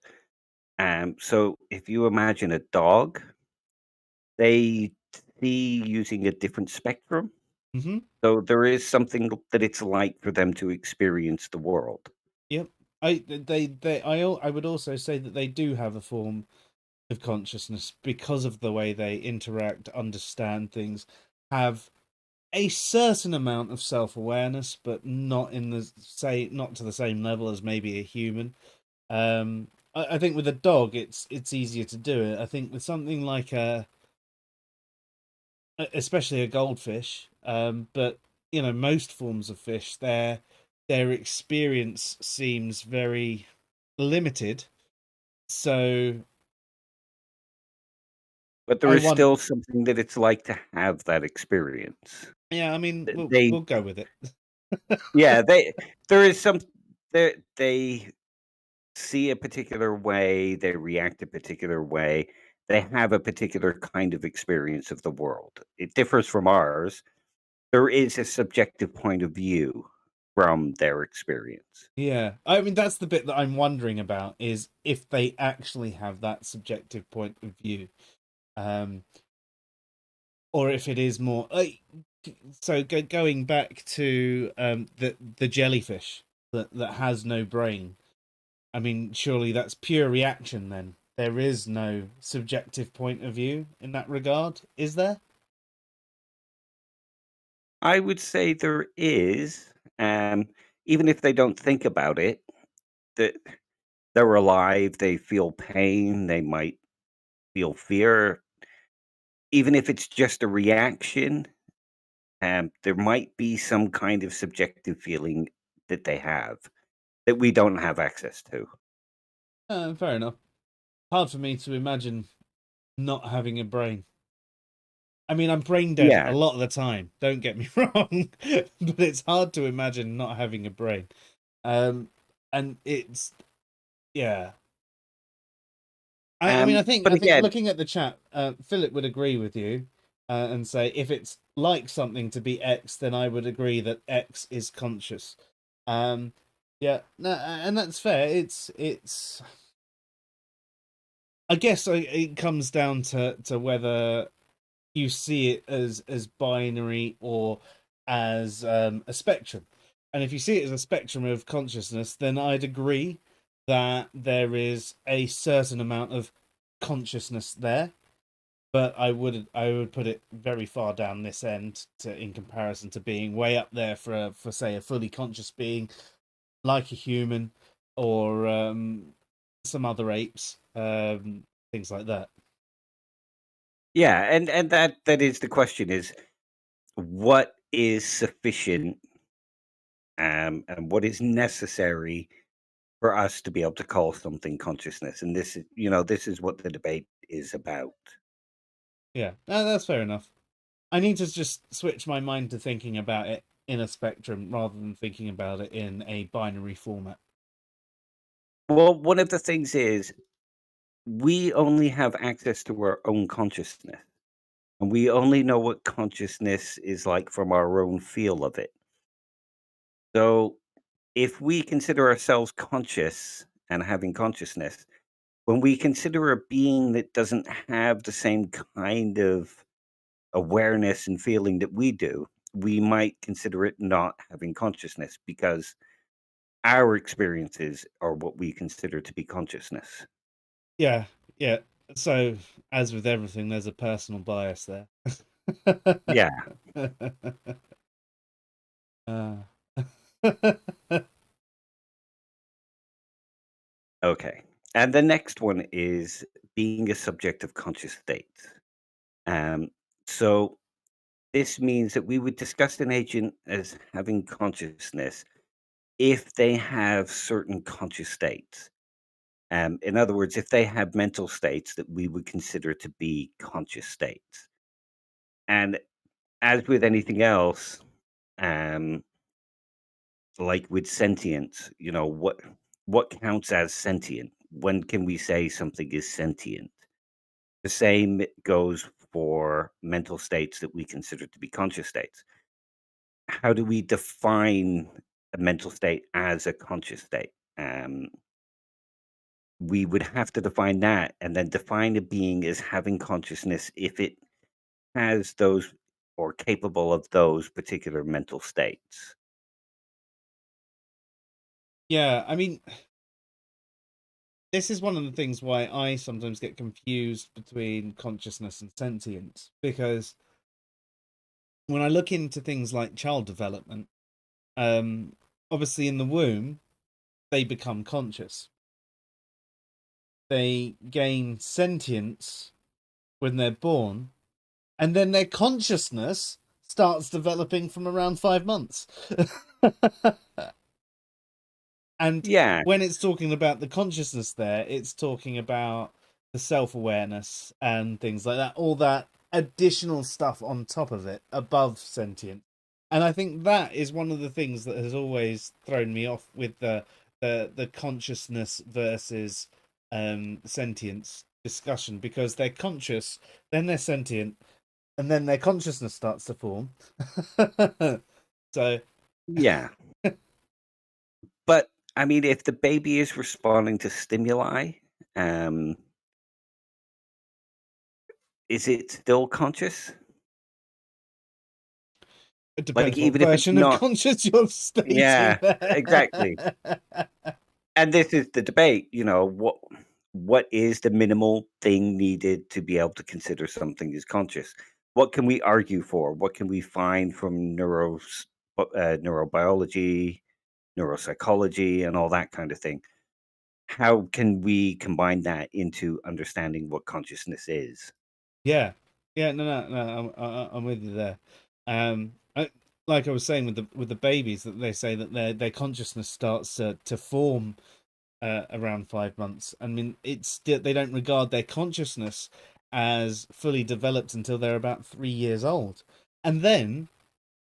so if you imagine a dog, they see using a different spectrum. Mm-hmm. So there is something that it's like for them to experience the world. Yep. I would also say that they do have a form of consciousness because of the way they interact, understand things, have a certain amount of self-awareness, but not to the same level as maybe a human. I think with a dog, it's easier to do it. I think with something like especially a goldfish, but most forms of fish, their experience seems very limited. So But there I is want, still something that it's like to have that experience. yeah, I mean, we'll They go with it. yeah, there is some they see a particular way, they react a particular way, they have a particular kind of experience of the world. It differs from ours. There is a subjective point of view from their experience. Yeah, I mean that's the bit that I'm wondering about is if they actually have that subjective point of view, um, or if it is more. So going back to the jellyfish that has no brain. I mean, surely that's pure reaction. Then there is no subjective point of view in that regard, is there? I would say there is, even if they don't think about it, that they're alive, they feel pain, they might feel fear. Even if it's just a reaction, there might be some kind of subjective feeling that they have that we don't have access to. Fair enough. Hard for me to imagine not having a brain. I mean, I'm brain dead a Yeah, lot of the time. Don't get me wrong, but it's hard to imagine not having a brain. Um, and it's yeah. I mean, I but think again, looking at the chat, Philip would agree with you, and say if it's like something to be X, then I would agree that X is conscious. Um, yeah, no, and that's fair. It's. I guess it comes down to whether you see it as binary or as a spectrum. And if you see it as a spectrum of consciousness, then I'd agree that there is a certain amount of consciousness there. But I would put it very far down this end in comparison to being way up there for say a fully conscious being like a human or some other apes, things like that. yeah, and that is the question: is what is sufficient, and what is necessary for us to be able to call something consciousness? And this is, this is what the debate is about. Yeah, that's fair enough. I need to just switch my mind to thinking about it in a spectrum rather than thinking about it in a binary format. Well, one of the things is we only have access to our own consciousness, and we only know what consciousness is like from our own feel of it. So, if we consider ourselves conscious and having consciousness, when we consider a being that doesn't have the same kind of awareness and feeling that we do, we might consider it not having consciousness because our experiences are what we consider to be consciousness. Yeah, yeah. So, as with everything, there's a personal bias there. Yeah. uh. Okay. And the next one is being a subject of conscious states. Um, so This means that we would discuss an agent as having consciousness if they have certain conscious states. In other words, if they have mental states that we would consider to be conscious states. And as with anything else, um, like with sentience, what counts as sentient? When can we say something is sentient? The same goes for mental states that we consider to be conscious states. How do we define a mental state as a conscious state? We would have to define that and then define a being as having consciousness if it has those or capable of those particular mental states. Yeah, I mean, this is one of the things why I sometimes get confused between consciousness and sentience, because when I look into things like child development, um, obviously in the womb they become conscious. They gain sentience when they're born, and then their consciousness starts developing from around 5 months. And Yeah, when it's talking about the consciousness there, it's talking about the self-awareness and things like that, all that additional stuff on top of it, above sentient. And I think that is one of the things that has always thrown me off with the consciousness versus sentience discussion, because they're conscious, then they're sentient, and then their consciousness starts to form. So yeah. But I mean, if the baby is responding to stimuli, um, is it still conscious? it Like, depends what even if it's version of not, conscious you're stating yeah, exactly. there. And this is the debate, what is the minimal thing needed to be able to consider something as conscious? What can we argue for? What can we find from neurobiology, neuropsychology, and all that kind of thing? How can we combine that into understanding what consciousness is? Yeah, yeah, no, I'm with you there. Like I was saying with the babies, that they say that their consciousness starts to form around 5 months. I mean, it's still, they don't regard their consciousness as fully developed until they're about 3 years old, and then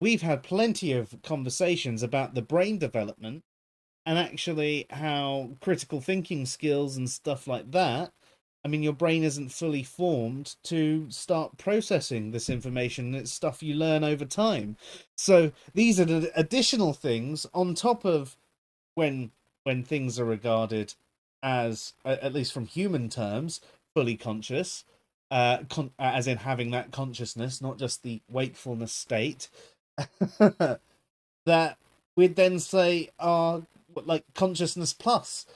we've had plenty of conversations about the brain development and actually how critical thinking skills and stuff like that. I mean, your brain isn't fully formed to start processing this information. It's stuff you learn over time. So these are the additional things on top of when things are regarded as, at least from human terms, fully conscious, as in having that consciousness, not just the wakefulness state. That we'd then say are like consciousness plus.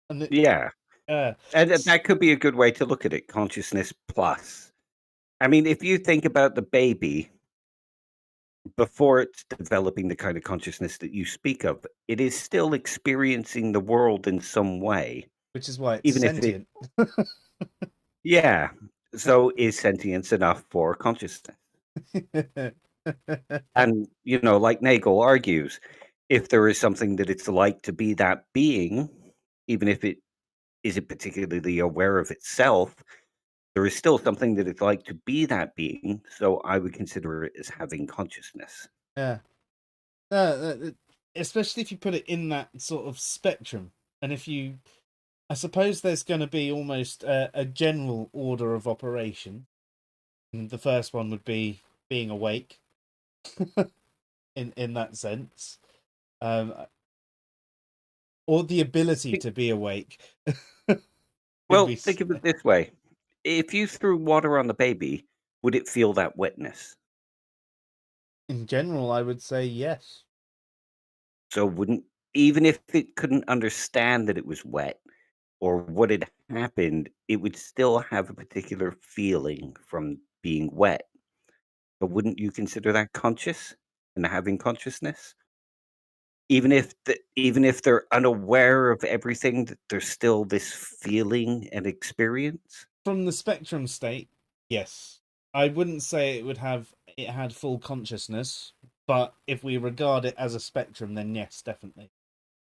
And Yeah. uh, And that could be a good way to look at it, consciousness plus. I mean, if you think about the baby before it's developing the kind of consciousness that you speak of, it is still experiencing the world in some way, which is why it's even if it, sentient. yeah. So is sentience enough for consciousness? And, like Nagel argues, if there is something that it's like to be that being, even if it isn't particularly aware of itself, there is still something that it's like to be that being. So I would consider it as having consciousness. Yeah, especially if you put it in that sort of spectrum, and if you, I suppose there's going to be almost a general order of operation. And the first one would be being awake, in that sense, um, or the ability Think- to be awake. Would be Well, think of it this way. If you threw water on the baby, would it feel that wetness? in general, I would say yes. So wouldn't, even if it couldn't understand that it was wet or what had happened, it would still have a particular feeling from being wet. But wouldn't you consider that conscious and having consciousness? Even if they're unaware of everything, that there's still this feeling and experience? From the spectrum state, yes. I wouldn't say it had full consciousness, but if we regard it as a spectrum, then yes, definitely.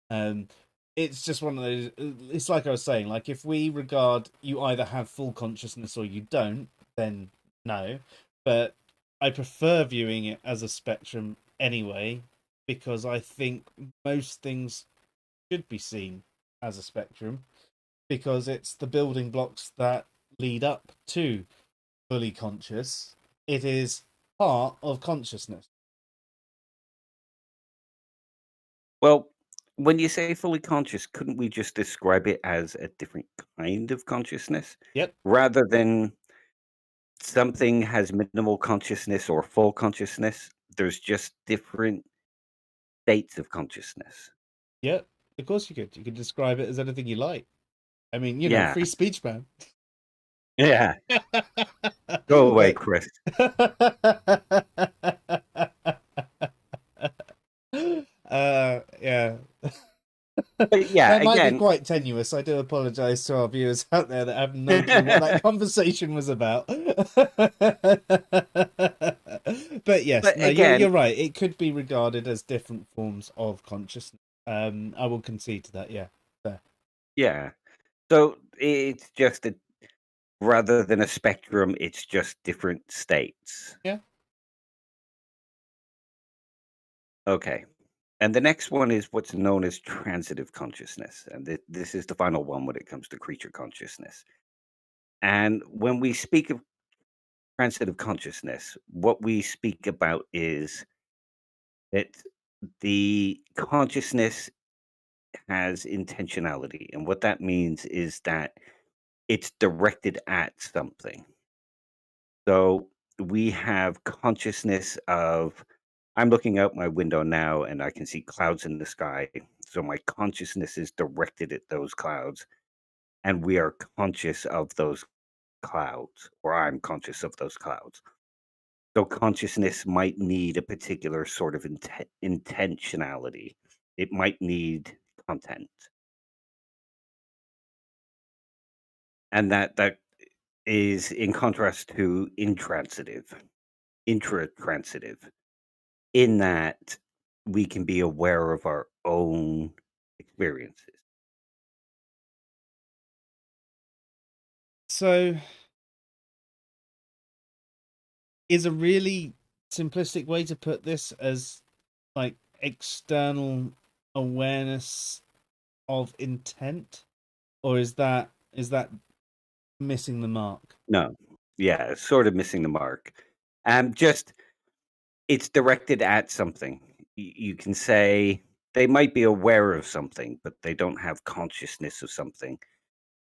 Um, it's just one of those. It's like I was saying. Like if we regard you either have full consciousness or you don't, then no. But I prefer viewing it as a spectrum anyway, because I think most things should be seen as a spectrum because it's the building blocks that lead up to fully conscious. It is part of consciousness. Well, when you say fully conscious, couldn't we just describe it as a different kind of consciousness Yep, rather than something has minimal consciousness or full consciousness? There's just different states of consciousness. yep. Of course you could. You could describe it as anything you like. I mean, you know, Yeah. free speech, man. Yeah. Go away, But Chris. yeah. But yeah, That might be again, quite tenuous. I do apologize to our viewers out there that have no clue what that conversation was about. But yes, but no, again, you're right. It could be regarded as different forms of consciousness. I will concede to that. Yeah, fair. yeah. So it's just a rather than a spectrum, it's just different states. Yeah. Okay. And the next one is what's known as transitive consciousness. And this is the final one when it comes to creature consciousness. And when we speak of transitive consciousness, what we speak about is that the consciousness has intentionality. And what that means is that it's directed at something. So we have consciousness of, I'm looking out my window now and I can see clouds in the sky. So my consciousness is directed at those clouds, and we are conscious of those clouds, or I'm conscious of those clouds. So consciousness might need a particular sort of intentionality. It might need content, and that is in contrast to intratransitive, in that we can be aware of our own experiences. So, is a really simplistic way to put this as like external awareness of intent, or is that missing the mark? No, yeah, sort of missing the mark. Just it's directed at something. You can say they might be aware of something, but they don't have consciousness of something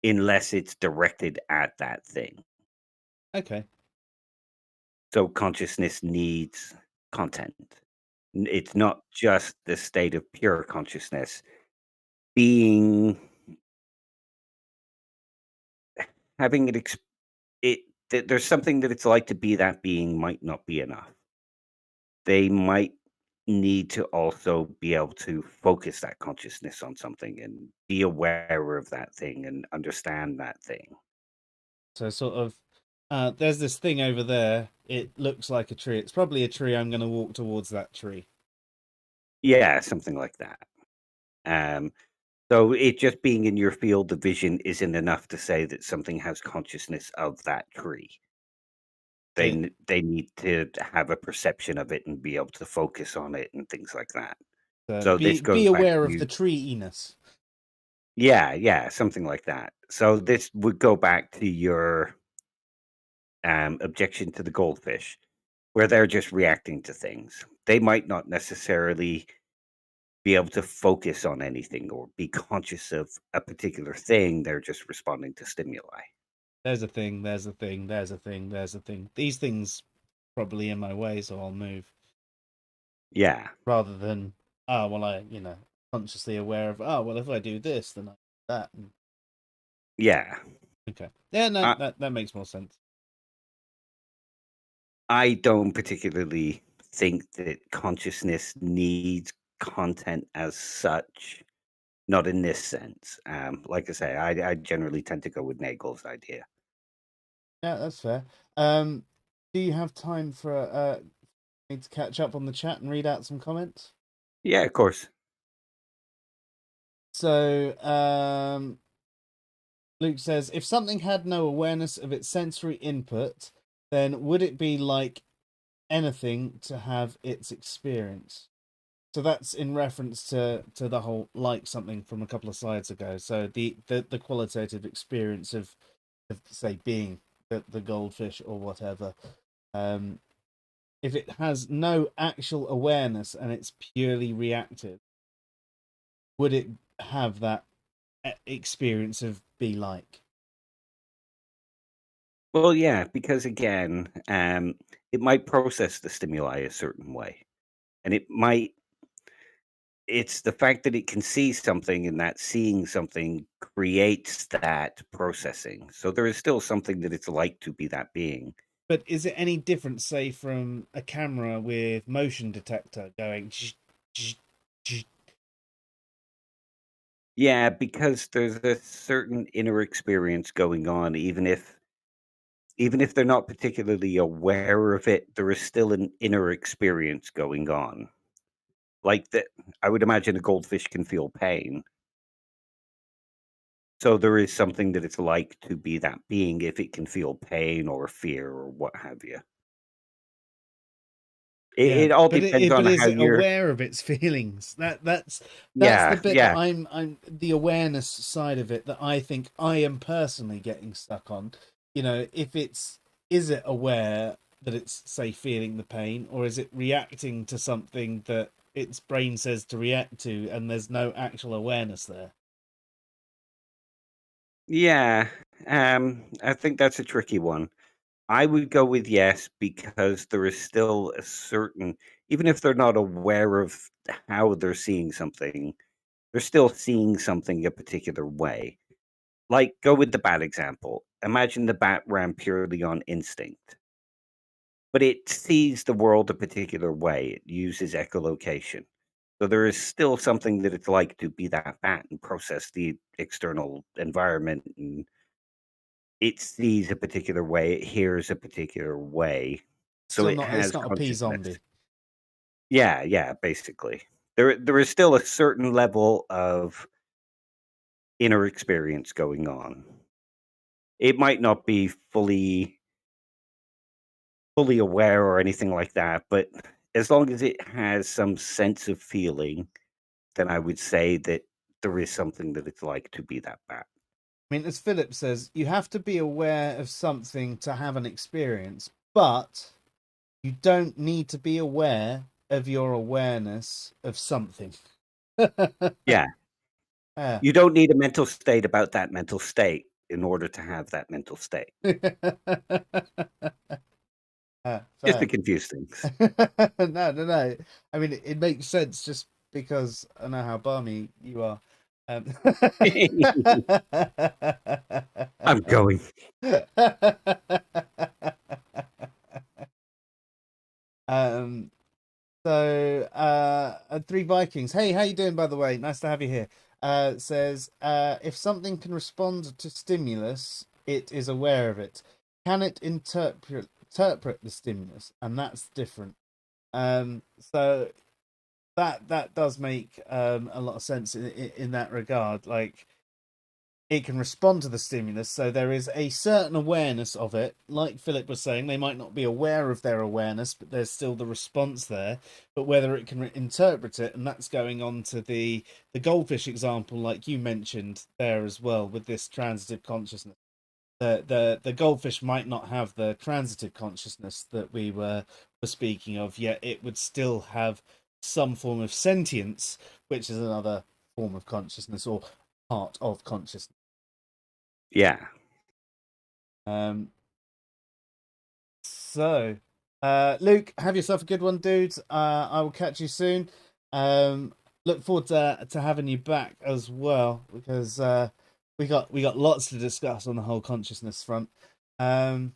unless it's directed at that thing. Okay. So consciousness needs content. It's not just the state of pure consciousness. Being having it it there's something that it's like to be that being might not be enough. They might need to also be able to focus that consciousness on something and be aware of that thing and understand that thing. So sort of there's this thing over there. It looks like a tree. It's probably a tree. I'm going to walk towards that tree. Yeah, something like that. Um, so it just being in your field of vision isn't enough to say that something has consciousness of that tree. So They need to have a perception of it and be able to focus on it and things like that. So this be goes back aware of to the tree-iness. yeah, yeah, something like that. So this would go back to your objection to the goldfish, where they're just reacting to things. They might not necessarily be able to focus on anything or be conscious of a particular thing. They're just responding to stimuli. There's a thing. There's a thing. There's a thing. There's a thing. These things probably in my way, so I'll move Yeah, rather than oh well, consciously aware of oh well, if I do this, then I do that. yeah. Okay. Yeah, no, I, that makes more sense. I don't particularly think that consciousness needs content as such. Not in this sense. Like I say, I generally tend to go with Nagel's idea. Yeah, that's fair. Um, do you have time for me to catch up on the chat and read out some comments? Yeah, of course. So, Luke says, if something had no awareness of its sensory input, then would it be like anything to have its experience? So that's in reference to the whole like something from a couple of slides ago. So the qualitative experience of say being the goldfish or whatever. Um, if it has no actual awareness and it's purely reactive, would it have that experience of be like? Well, yeah, because again, it might process the stimuli a certain way, and it's the fact that it can see something and that seeing something creates that processing. So there is still something that it's like to be that being. But is it any different, say, from a camera with motion detector going? Yeah, because there's a certain inner experience going on, even if they're not particularly aware of it, there is still an inner experience going on. Like that, I would imagine a goldfish can feel pain. So there is something that it's like to be that being if it can feel pain or fear or what have you. Yeah, It all but depends but on is how it you're. aware of its feelings? That's the Yeah, bit that yeah. I'm the awareness side of it that I think I am personally getting stuck on. You know, if it's is it aware that it's say feeling the pain, or is it reacting to something that its brain says to react to, and there's no actual awareness there? Yeah, I think that's a tricky one. I would go with yes because there is still a certain, even if they're not aware of how they're seeing something, they're still seeing something a particular way. Like, go with the bat example. Imagine the bat ran purely on instinct, but it sees the world a particular way. It uses echolocation. So there is still something that it's like to be that bat and process the external environment, and it sees a particular way, it hears a particular way. So Still it not. It's has not a pea consciousness. zombie. Yeah, yeah, basically. There is still a certain level of inner experience going on. It might not be fully aware or anything like that, but as long as it has some sense of feeling, then I would say that there is something that it's like to be that bat. I mean, as Philip says, you have to be aware of something to have an experience, but you don't need to be aware of your awareness of something. Yeah. Yeah. You don't need a mental state about that mental state in order to have that mental state. Just to Fair. confuse things. No. I mean, it makes sense just because I know how balmy you are. Um, I'm going. um, So, Three Vikings. Hey, how you doing, by the way? Nice to have you here. Says, if something can respond to stimulus, it is aware of it. Can it interpret the stimulus? And that's different. So that does make a lot of sense in that regard. Like it can respond to the stimulus, so there is a certain awareness of it. Like Philip was saying, they might not be aware of their awareness, but there's still the response there. But whether it can interpret it, and that's going on to the goldfish example, like you mentioned there as well, with this transitive consciousness. The goldfish might not have the transitive consciousness that we were speaking of, yet it would still have some form of sentience, which is another form of consciousness or part of consciousness. Yeah. Um, so, Luke, have yourself a good one, dude. I will catch you soon. Um, look forward to having you back as well because we got lots to discuss on the whole consciousness front. Um,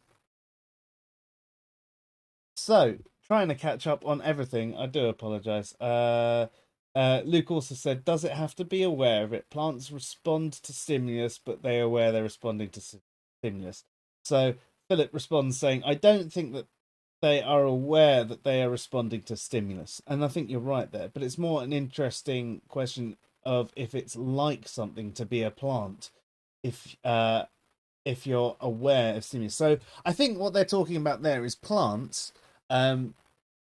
so trying to catch up on everything. I do apologize. Luke also said, "Does it have to be aware of it? Plants respond to stimulus, but they are aware they're responding to stimulus." So Philip responds saying, "I don't think that they are aware that they are responding to stimulus. And I think you're right there, but it's more an interesting question of if it's like something to be a plant, if if you're aware of stimulus. So I think what they're talking about there is plants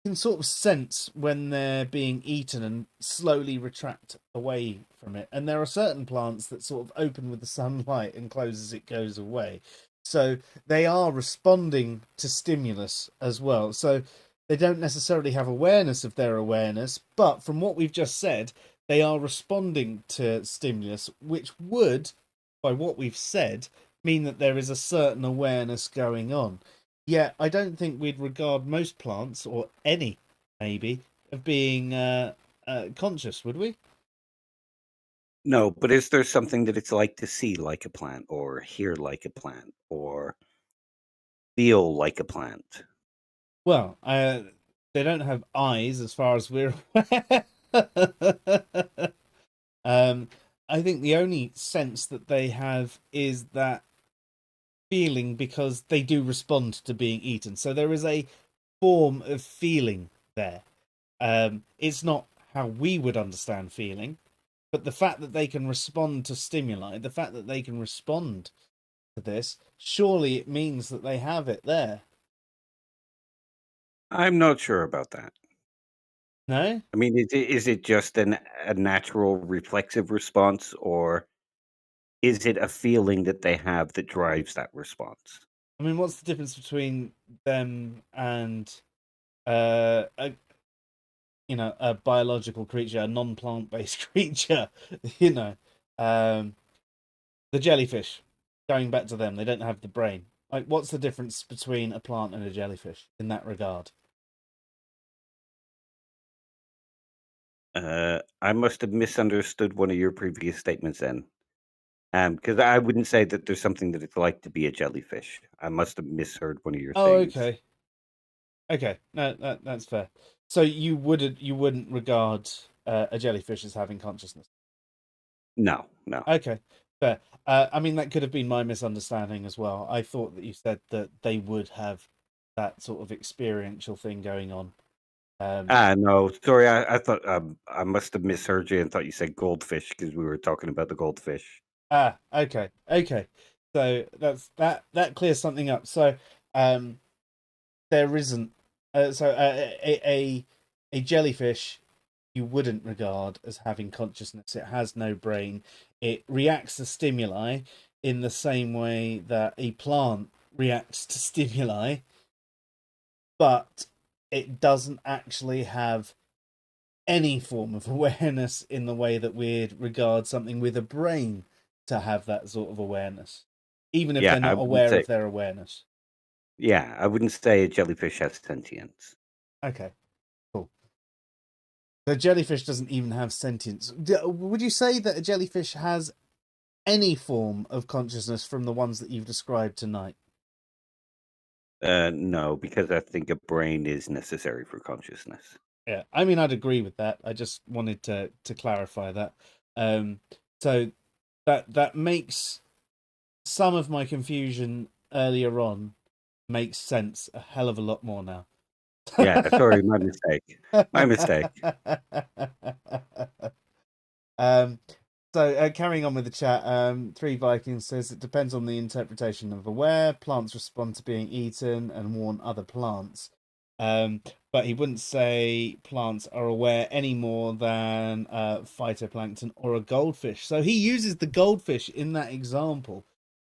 can sort of sense when they're being eaten and slowly retract away from it. And there are certain plants that sort of open with the sunlight and close as it goes away. So they are responding to stimulus as well. So they don't necessarily have awareness of their awareness, but from what we've just said, they are responding to stimulus, which would, by what we've said, mean that there is a certain awareness going on. Yeah, I don't think we'd regard most plants, or any maybe, of being conscious, would we? No, but is there something that it's like to see like a plant, or hear like a plant, or feel like a plant? Well, they don't have eyes, as far as we're aware. um, I think the only sense that they have is that feeling because they do respond to being eaten. So there is a form of feeling there. It's not how we would understand feeling, but the fact that they can respond to stimuli, the fact that they can respond to this, surely it means that they have it there. I'm not sure about that. No? I mean, is it just a natural reflexive response, or is it a feeling that they have that drives that response? I mean, what's the difference between them and a a biological creature, a non-plant based creature? you know, um, the jellyfish. Going back to them, they don't have the brain. Like, what's the difference between a plant and a jellyfish in that regard? I must have misunderstood one of your previous statements then. Because I wouldn't say that there's something that it's like to be a jellyfish. I must have misheard one of your Oh, things. okay, okay, no, that's fair. So you wouldn't regard a jellyfish as having consciousness. No, no. Okay, fair. I mean, that could have been my misunderstanding as well. I thought that you said that they would have that sort of experiential thing going on. Um, No, sorry. I thought I must have misheard you and thought you said goldfish because we were talking about the goldfish. okay, okay. So that clears something up. So, um, there isn't. A jellyfish you wouldn't regard as having consciousness. It has no brain. It reacts to stimuli in the same way that a plant reacts to stimuli, but it doesn't actually have any form of awareness in the way that we'd regard something with a brain to have that sort of awareness, even if Yeah, they're I not wouldn't aware say. of their awareness. Yeah, I wouldn't say a jellyfish has sentience. Okay, cool. The jellyfish doesn't even have sentience. Would you say that a jellyfish has any form of consciousness from the ones that you've described tonight? No, because I think a brain is necessary for consciousness. Yeah, I mean, I'd agree with that. I just wanted to clarify that. Um, so that makes some of my confusion earlier on makes sense a hell of a lot more now. Yeah, sorry, my mistake. My mistake. um, so carrying on with the chat, Three Vikings says it depends on the interpretation of aware. Plants respond to being eaten and warn other plants. But he wouldn't say plants are aware any more than phytoplankton or a goldfish. So he uses the goldfish in that example.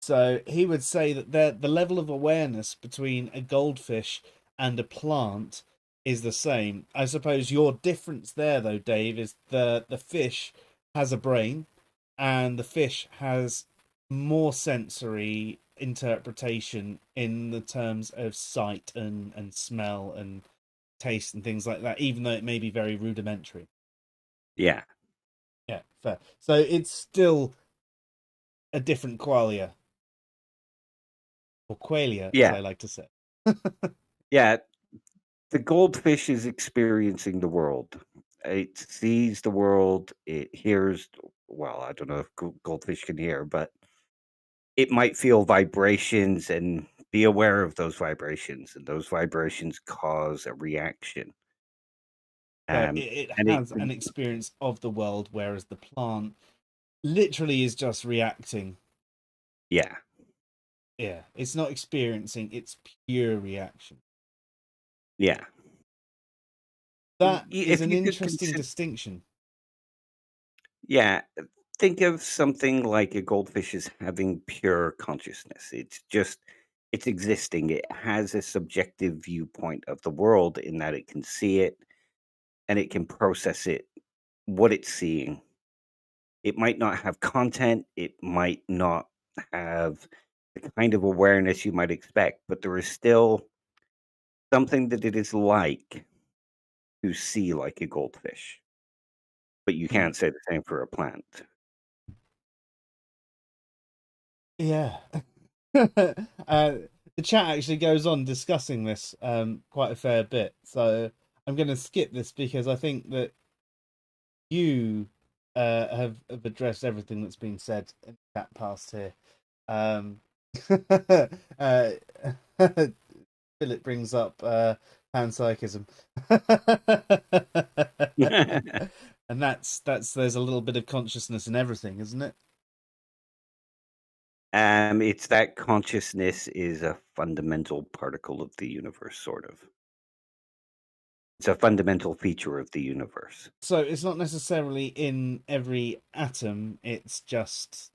So he would say that the level of awareness between a goldfish and a plant is the same. I suppose your difference there, though, Dave, is the fish has a brain, and the fish has more sensory interpretation in the terms of sight and smell and taste and things like that, even though it may be very rudimentary. Yeah, Yeah, fair. So it's still a different qualia, or qualia, as yeah, I like to say. yeah. The goldfish is experiencing the world. It sees the world. It hears. Well, I don't know if goldfish can hear, but it might feel vibrations and be aware of those vibrations, and those vibrations cause a reaction. So Um, it and it has an experience of the world, whereas the plant literally is just reacting. yeah, Yeah, it's not experiencing, it's pure reaction. yeah. That is If an you could interesting consider, distinction. yeah, think of something like a goldfish as having pure consciousness. It's existing. It has a subjective viewpoint of the world in that it can see it and it can process it, what it's seeing. It might not have content, it might not have the kind of awareness you might expect, but there is still something that it is like to see like a goldfish. But you Hmm. can't say the same for a plant. Yeah. The chat actually goes on discussing this quite a fair bit. So I'm going to skip this because I think that you have addressed everything that's been said in the chat past here. Um, uh, Philip brings up panpsychism, and that's there's a little bit of consciousness in everything, isn't it? It's that consciousness is a fundamental particle of the universe, sort of. It's a fundamental feature of the universe. So it's not necessarily in every atom; it's just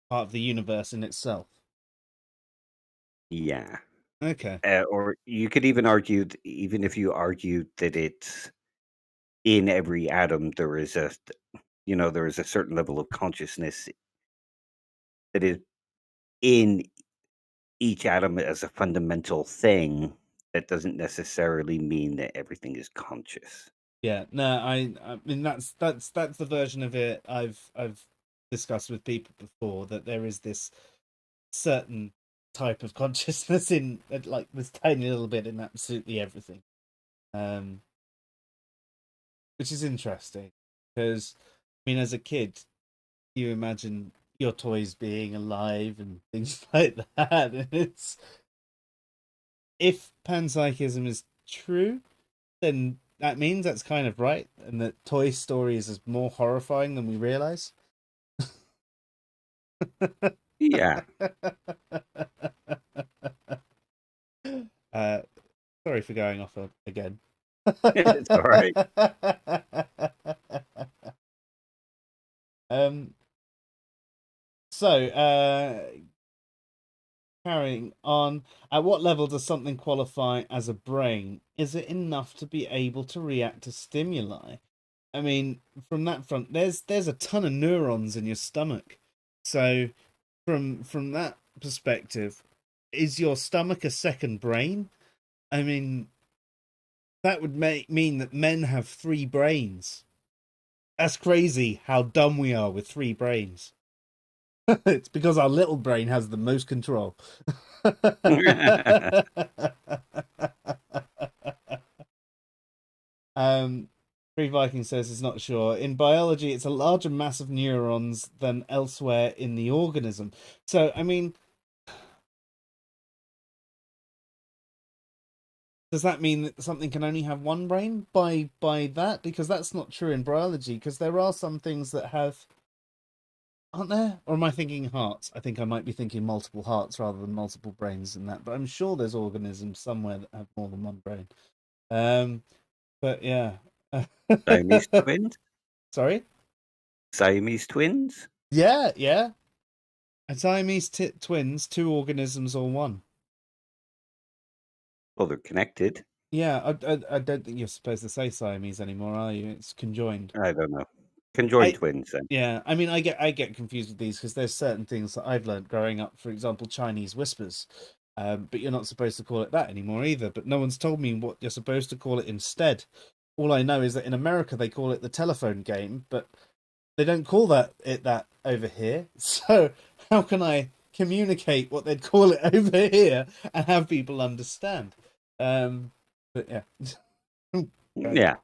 part of the universe in itself. Yeah. Okay. Or you could even argue, even if you argued that it's in every atom, there is a certain level of consciousness that is in each atom as a fundamental thing. That doesn't necessarily mean that everything is conscious. Yeah, no, I mean that's the version of it I've discussed with people before, that there is this certain type of consciousness in like this tiny little bit in absolutely everything, um, which is interesting because I mean as a kid you imagine your toys being alive and things like that, and it's if panpsychism is true, then that means that's kind of right, and that Toy Story is more horrifying than we realize. Yeah, uh, Sorry for going off again. it's all right. um. So, carrying on. At what level does something qualify as a brain? Is it enough to be able to react to stimuli? I mean, from that front, there's a ton of neurons in your stomach. So, from that perspective, is your stomach a second brain? I mean, that would mean that men have three brains. That's crazy how dumb we are with three brains. It's because our little brain has the most control. um, Free Viking says he's not sure. In biology, it's a larger mass of neurons than elsewhere in the organism. So, I mean, does that mean that something can only have one brain by that? Because that's not true in biology. Because there are some things that have, aren't there? Or am I thinking hearts? I think I might be thinking multiple hearts rather than multiple brains in that. But I'm sure there's organisms somewhere that have more than one brain. Um, but yeah. Siamese twins? Sorry? Siamese twins? Yeah, yeah. Are Siamese twins two organisms or one? Well, they're connected. Yeah, I don't think you're supposed to say Siamese anymore, are you? It's conjoined. I don't know. Conjoined I twins, then. Yeah, I mean, I get confused with these because there's certain things that I've learned growing up. For example, Chinese whispers, but you're not supposed to call it that anymore either. But no one's told me what you're supposed to call it instead. All I know is that in America they call it the telephone game, but they don't call that over here. So how can I communicate what they'd call it over here and have people understand? But yeah. Yeah.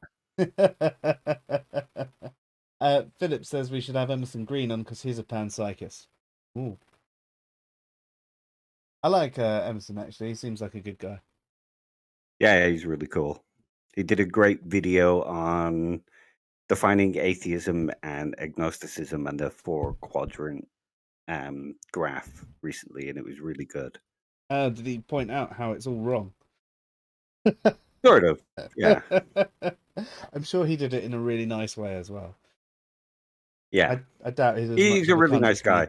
Philip says we should have Emerson Green on because he's a panpsychist. Ooh. I like Emerson actually. He seems like a good guy. Yeah, he's really cool. He did a great video on defining atheism and agnosticism and the four quadrant graph recently, and it was really good. Did he point out how it's all wrong? Sort of, yeah, I'm sure he did it in a really nice way as well. yeah. I doubt he's as much He's of a a really cunt nice as me. guy.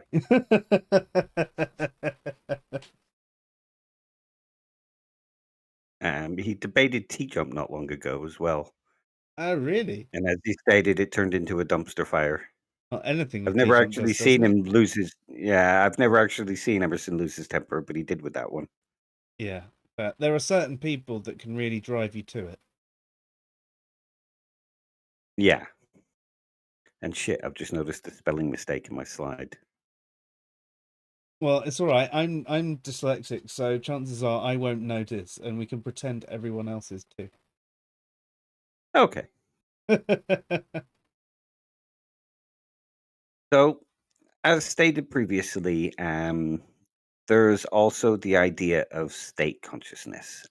He debated T-Jump not long ago as well, Oh, really? and as he stated, it turned into a dumpster fire. Well, anything I've with T never Jump actually does, doesn't seen it? him lose his yeah, I've never actually seen Emerson lose his temper, but he did with that one. Yeah. But there are certain people that can really drive you to it. Yeah, and shit, I've just noticed a spelling mistake in my slide. Well, it's all right. I'm dyslexic, so chances are I won't notice, and we can pretend everyone else is too. Okay. So, as stated previously, there's also the idea of state consciousness.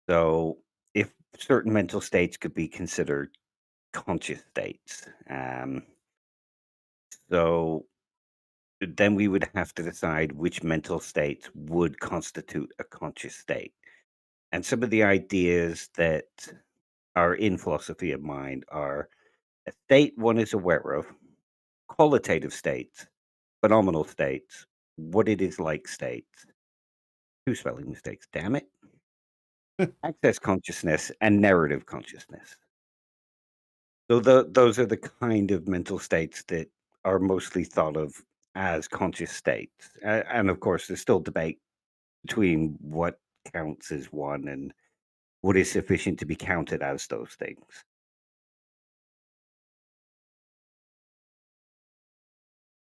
So, if certain mental states could be considered conscious states, so then we would have to decide which mental states would constitute a conscious state. And some of the ideas that are in philosophy of mind are a state one is aware of, qualitative states, phenomenal states, what it is like states, two spelling mistakes, damn it, access consciousness, and narrative consciousness. So those are the kind of mental states that are mostly thought of as conscious states. And of course, there's still debate between what counts as one and what is sufficient to be counted as those things.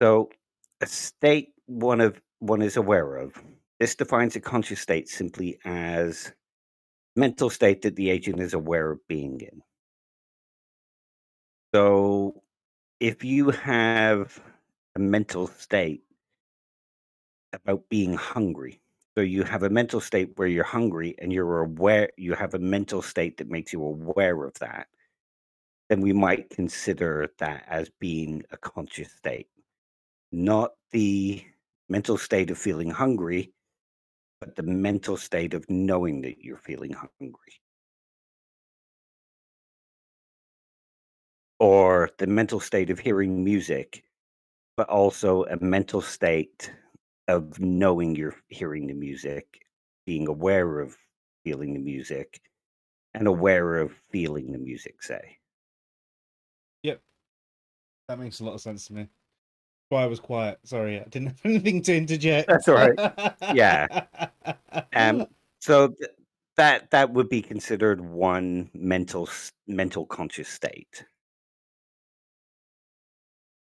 So, a state one is aware of. This defines a conscious state simply as mental state that the agent is aware of being in. So, if you have a mental state about being hungry, so you have a mental state where you're hungry and you're aware, you have a mental state that makes you aware of that, then we might consider that as being a conscious state, not the mental state of feeling hungry, but the mental state of knowing that you're feeling hungry, or the mental state of hearing music, but also a mental state of knowing you're hearing the music, being aware of feeling the music, and aware of feeling the music, say. Yep, that makes a lot of sense to me. Why I was quiet. Sorry, I didn't have anything to interject. That's all right. Yeah. Um, so that would be considered one mental conscious state.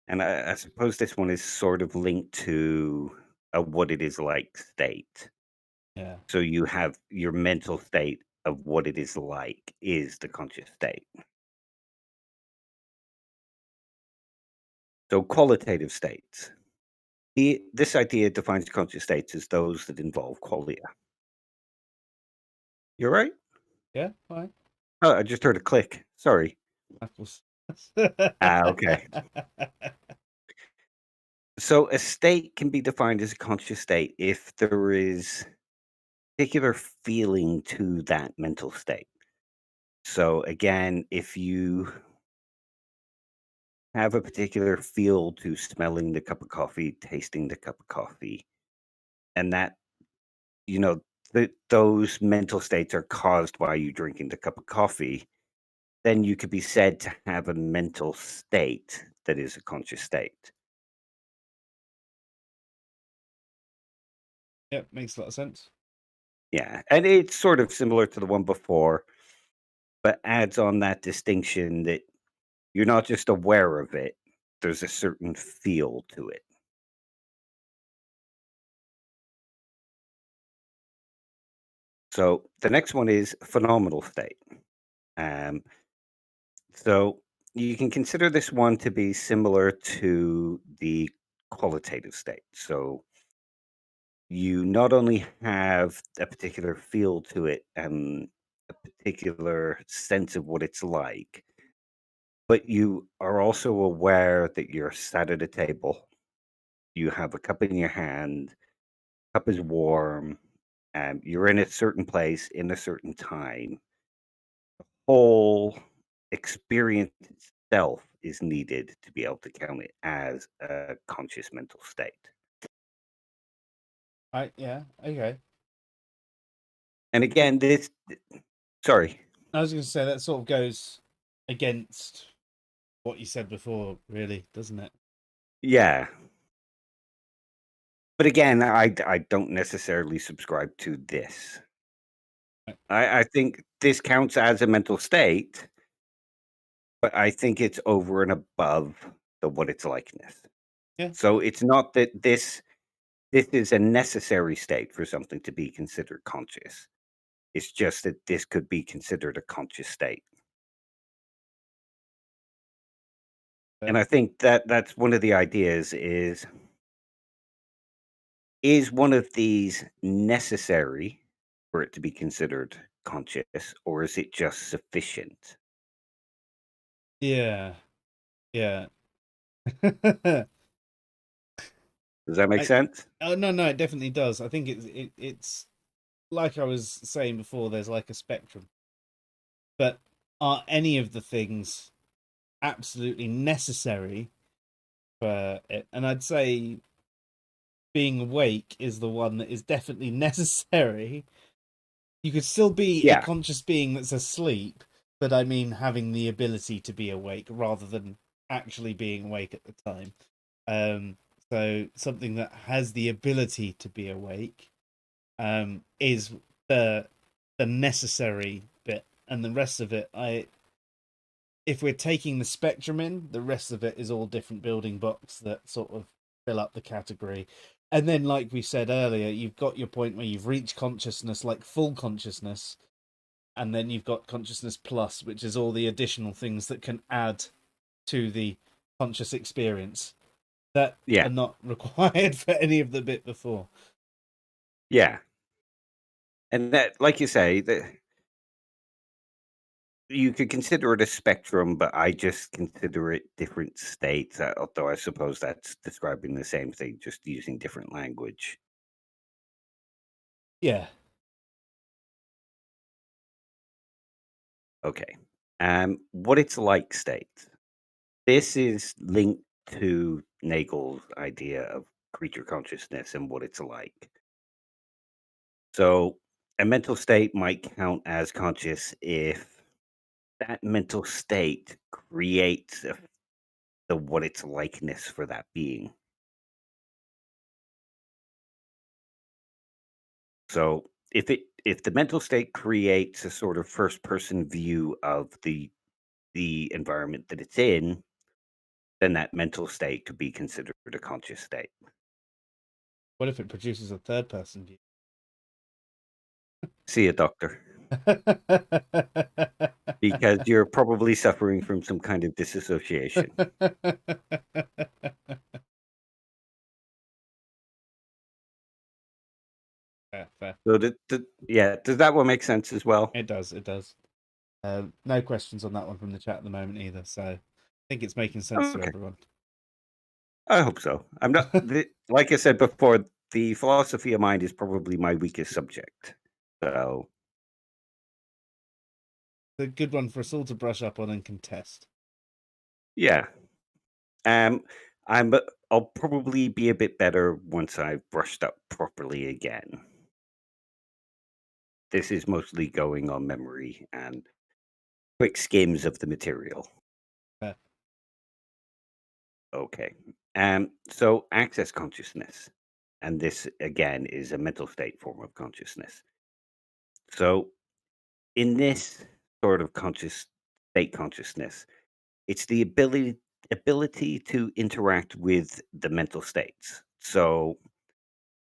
And I suppose this one is sort of linked to a what it is like state. Yeah. So you have your mental state of what it is like is the conscious state. So qualitative states. This idea defines conscious states as those that involve qualia. You're right? Yeah, fine. Oh, I just heard a click. Sorry. That was Okay. So a state can be defined as a conscious state if there is particular feeling to that mental state. So again, if you have a particular feel to smelling the cup of coffee, tasting the cup of coffee, and that, you know, those mental states are caused by you drinking the cup of coffee, then you could be said to have a mental state that is a conscious state. Yep, makes a lot of sense. Yeah. And it's sort of similar to the one before, but adds on that distinction that you're not just aware of it, there's a certain feel to it. So the next one is phenomenal state. Um, so you can consider this one to be similar to the qualitative state. So you not only have a particular feel to it and a particular sense of what it's like, but you are also aware that you're sat at a table. You have a cup in your hand, cup is warm, and you're in a certain place in a certain time. Whole experience itself is needed to be able to count it as a conscious mental state. Yeah, okay. And It, again, this sorry. I was going to say that sort of goes against what you said before, really, doesn't it? Yeah. But again, I don't necessarily subscribe to this. Right. I think this counts as a mental state, but I think it's over and above the what it's likeness. Yeah, So it's not that this is a necessary state for something to be considered conscious. It's just that this could be considered a conscious state. fair. And I think that that's one of the ideas is one of these necessary for it to be considered conscious, or is it just sufficient? Yeah, yeah. Does that make I sense? Oh no, no, it definitely does. I think it's like I was saying before. There's like a spectrum, but are any of the things absolutely necessary for it? And I'd say being awake is the one that is definitely necessary. You could still be a Yeah, conscious being that's asleep, but I mean having the ability to be awake rather than actually being awake at the time. Um, so something that has the ability to be awake is the the necessary bit, and the rest of it, if we're taking the spectrum in, the rest of it is all different building blocks that sort of fill up the category. And then, like we said earlier, you've got your point where you've reached consciousness, like full consciousness, and then you've got consciousness plus, which is all the additional things that can add to the conscious experience that yeah, are not required for any of the bit before. yeah. And that, like you say, that you could consider it a spectrum, but I just consider it different states. Although I suppose that's describing the same thing, just using different language. Yeah. Okay. What it's like state. This is linked to Nagel's idea of creature consciousness and what it's like. So, a mental state might count as conscious if that mental state creates the what it's likeness for that being. So, if the mental state creates a sort of first person view of the environment that it's in, then that mental state could be considered a conscious state. What if it produces a third person view? See a doctor. Because you're probably suffering from some kind of disassociation. Fair, fair. So yeah, does that one make sense as well? It does, it does. No questions on that one from the chat at the moment either, so I think it's making sense to Okay, everyone. I hope so. I'm not like I said before, the philosophy of mind is probably my weakest subject. So, A good one for us all to brush up on and contest. yeah. Um, I'm I'll probably be a bit better once I've brushed up properly again. This is mostly going on memory and quick skims of the material. Uh, Okay. So access consciousness, and this again is a mental state form of consciousness. So in this sort of conscious state consciousness, it's the ability to interact with the mental states. So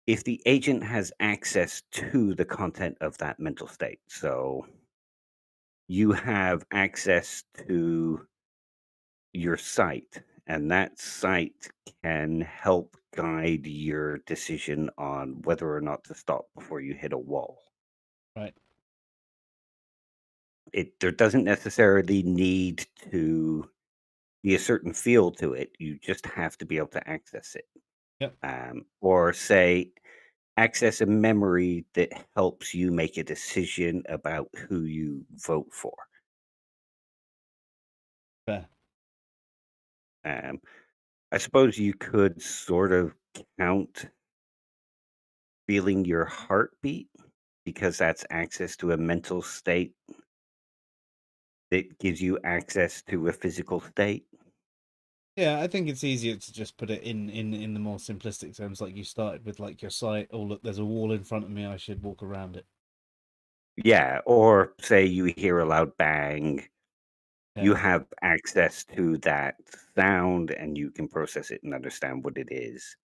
if the agent has access to the content of that mental state, so you have access to your site, and that site can help guide your decision on whether or not to stop before you hit a wall. Right. There doesn't necessarily need to be a certain feel to it. You just have to be able to access it. Yep. Or say, access a memory that helps you make a decision about who you vote for. Fair. Um, I suppose you could sort of count feeling your heartbeat because that's access to a mental state that gives you access to a physical state. Yeah, I think it's easier to just put it in the more simplistic terms, like you started with, like your sight. Oh, look, there's a wall in front of me. I should walk around it. Yeah, or say you hear a loud bang, Yeah. you have access to that sound and you can process it and understand what it is.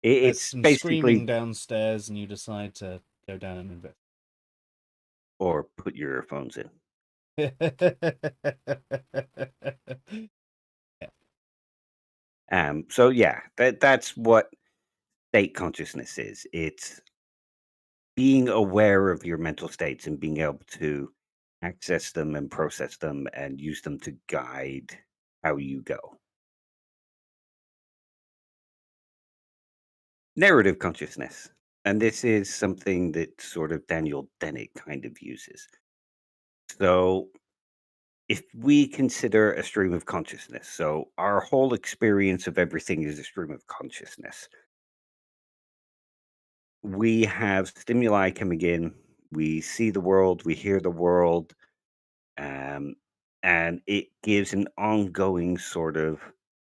There's It's some screaming basically, downstairs, and you decide to go down and invest. or put your earphones in. So yeah, that's what state consciousness is. It's being aware of your mental states and being able to access them and process them and use them to guide how you go. Narrative consciousness. And this is something that sort of Daniel Dennett kind of uses. So if we consider a stream of consciousness, so our whole experience of everything is a stream of consciousness. We have stimuli coming in, we see the world, we hear the world, um, and it gives an ongoing sort of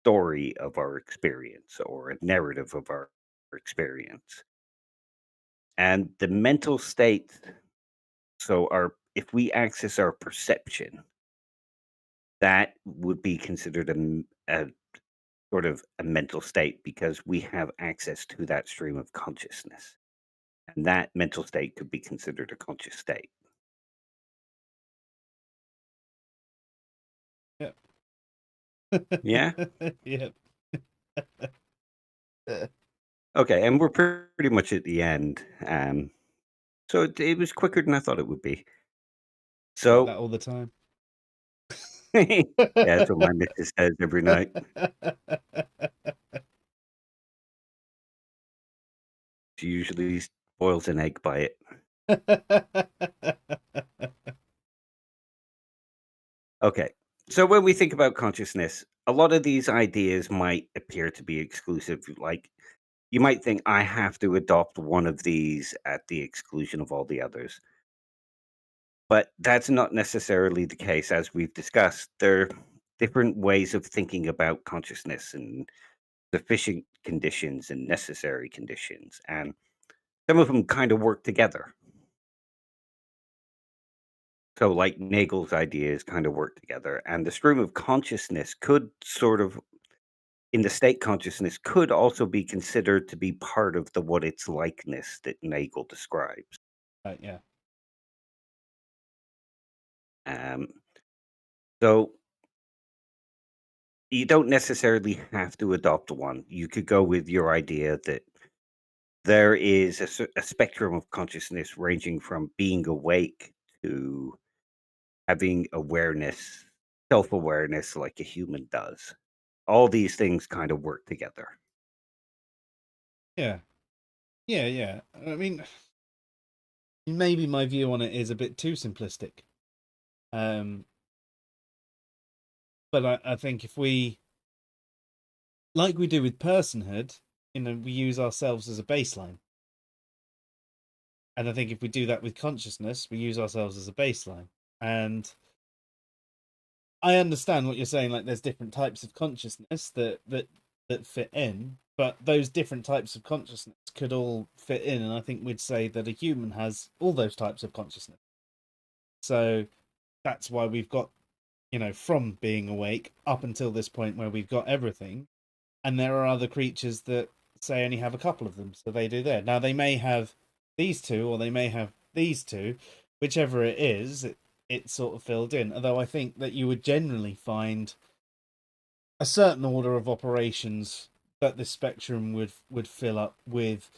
story of our experience or a narrative of our experience. And the mental state, so our if we access our perception, that would be considered a sort of a mental state because we have access to that stream of consciousness. And that mental state could be considered a conscious state. Yep. Yeah? Yep. Okay, and we're pretty much at the end. So it was quicker than I thought it would be. Like that So, all the time. yeah, that's what my missus says every night. She usually boils an egg by it. Okay, so when we think about consciousness, a lot of these ideas might appear to be exclusive. Like, you might think, I have to adopt one of these at the exclusion of all the others. But that's not necessarily the case, as we've discussed. There are different ways of thinking about consciousness and sufficient conditions and necessary conditions, and some of them kind of work together. So, like Nagel's ideas kind of work together, and the stream of consciousness could sort of, in the state consciousness, could also be considered to be part of the what it's likeness that Nagel describes. Right, yeah. Um, so, you don't necessarily have to adopt one. You could go with your idea that there is a spectrum of consciousness ranging from being awake to having awareness, self awareness like a human does. All these things kind of work together. Yeah. Yeah, yeah. I mean, maybe my view on it is a bit too simplistic. Um, but I think if we, like we do with personhood, we use ourselves as a baseline. And I think if we do that with consciousness, we use ourselves as a baseline. And I understand what you're saying. Like, there's different types of consciousness that fit in, but those different types of consciousness could all fit in. And I think we'd say that a human has all those types of consciousness. So that's why we've got, from being awake up until this point where we've got everything. And there are other creatures that say only have a couple of them, so they do there. Now they may have these two, or they may have these two, whichever it is. It's sort of filled in. Although I think that you would generally find a certain order of operations that the spectrum would fill up with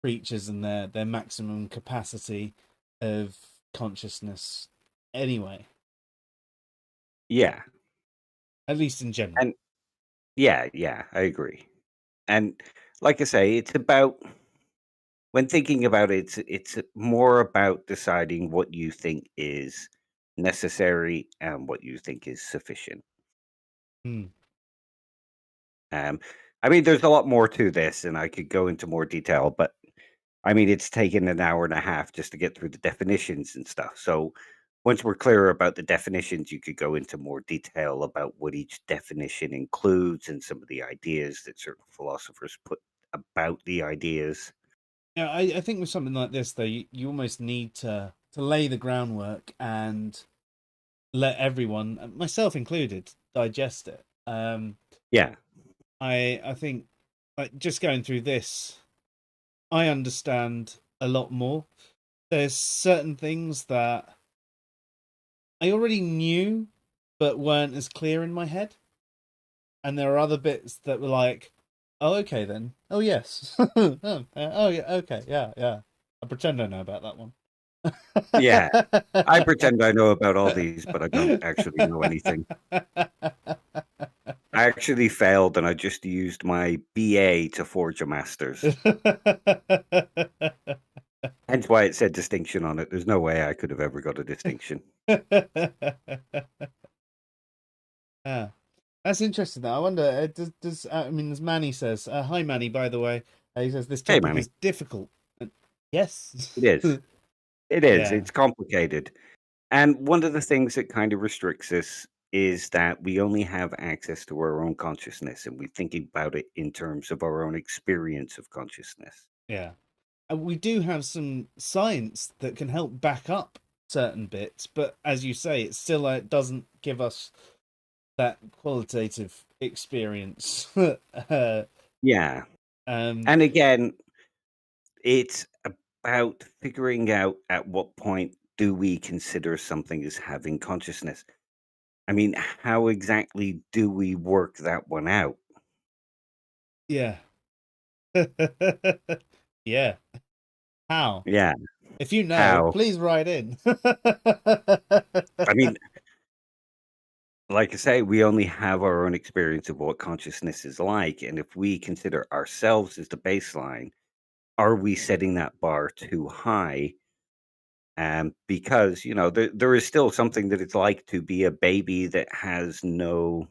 creatures and their maximum capacity of consciousness anyway, Yeah. at least in general. And yeah, I agree. And like I say, it's about when thinking about it, it's more about deciding what you think is necessary and what you think is sufficient. Hmm. Um, I mean, there's a lot more to this, and I could go into more detail, but I mean, it's taken an hour and a half just to get through the definitions and stuff. So once we're clear about the definitions, you could go into more detail about what each definition includes and some of the ideas that certain philosophers put about the ideas. Yeah, I think with something like this, though, you almost need to lay the groundwork and let everyone, myself included, digest it. Yeah, I think, like, just going through this, I understand a lot more. There's certain things that I already knew, but weren't as clear in my head, and there are other bits that were like, "Oh, okay then. Oh, yes. Oh, yeah. Okay, yeah, yeah. I pretend I know about that one." yeah. I pretend I know about all these, but I don't actually know anything. I actually failed and I just used my BA to forge a master's. Hence why it said distinction on it. There's no way I could have ever got a distinction. Yeah, that's interesting. Though I wonder, does I mean, as Manny says, hi Manny, by the way. He says this Hey, topic Manny. is difficult. Yes. It is. It is. Yeah, It's complicated. And one of the things that kind of restricts us is that we only have access to our own consciousness and we think about it in terms of our own experience of consciousness. yeah. And we do have some science that can help back up certain bits, but as you say, it still doesn't give us that qualitative experience. Yeah. um, And again, it's about figuring out at what point do we consider something as having consciousness. I mean, how exactly do we work that one out? yeah. Yeah. How? Yeah. If you know, How? please write in. I mean, like I say, we only have our own experience of what consciousness is like. And if we consider ourselves as the baseline, are we setting that bar too high? Because, there is still something that it's like to be a baby that has no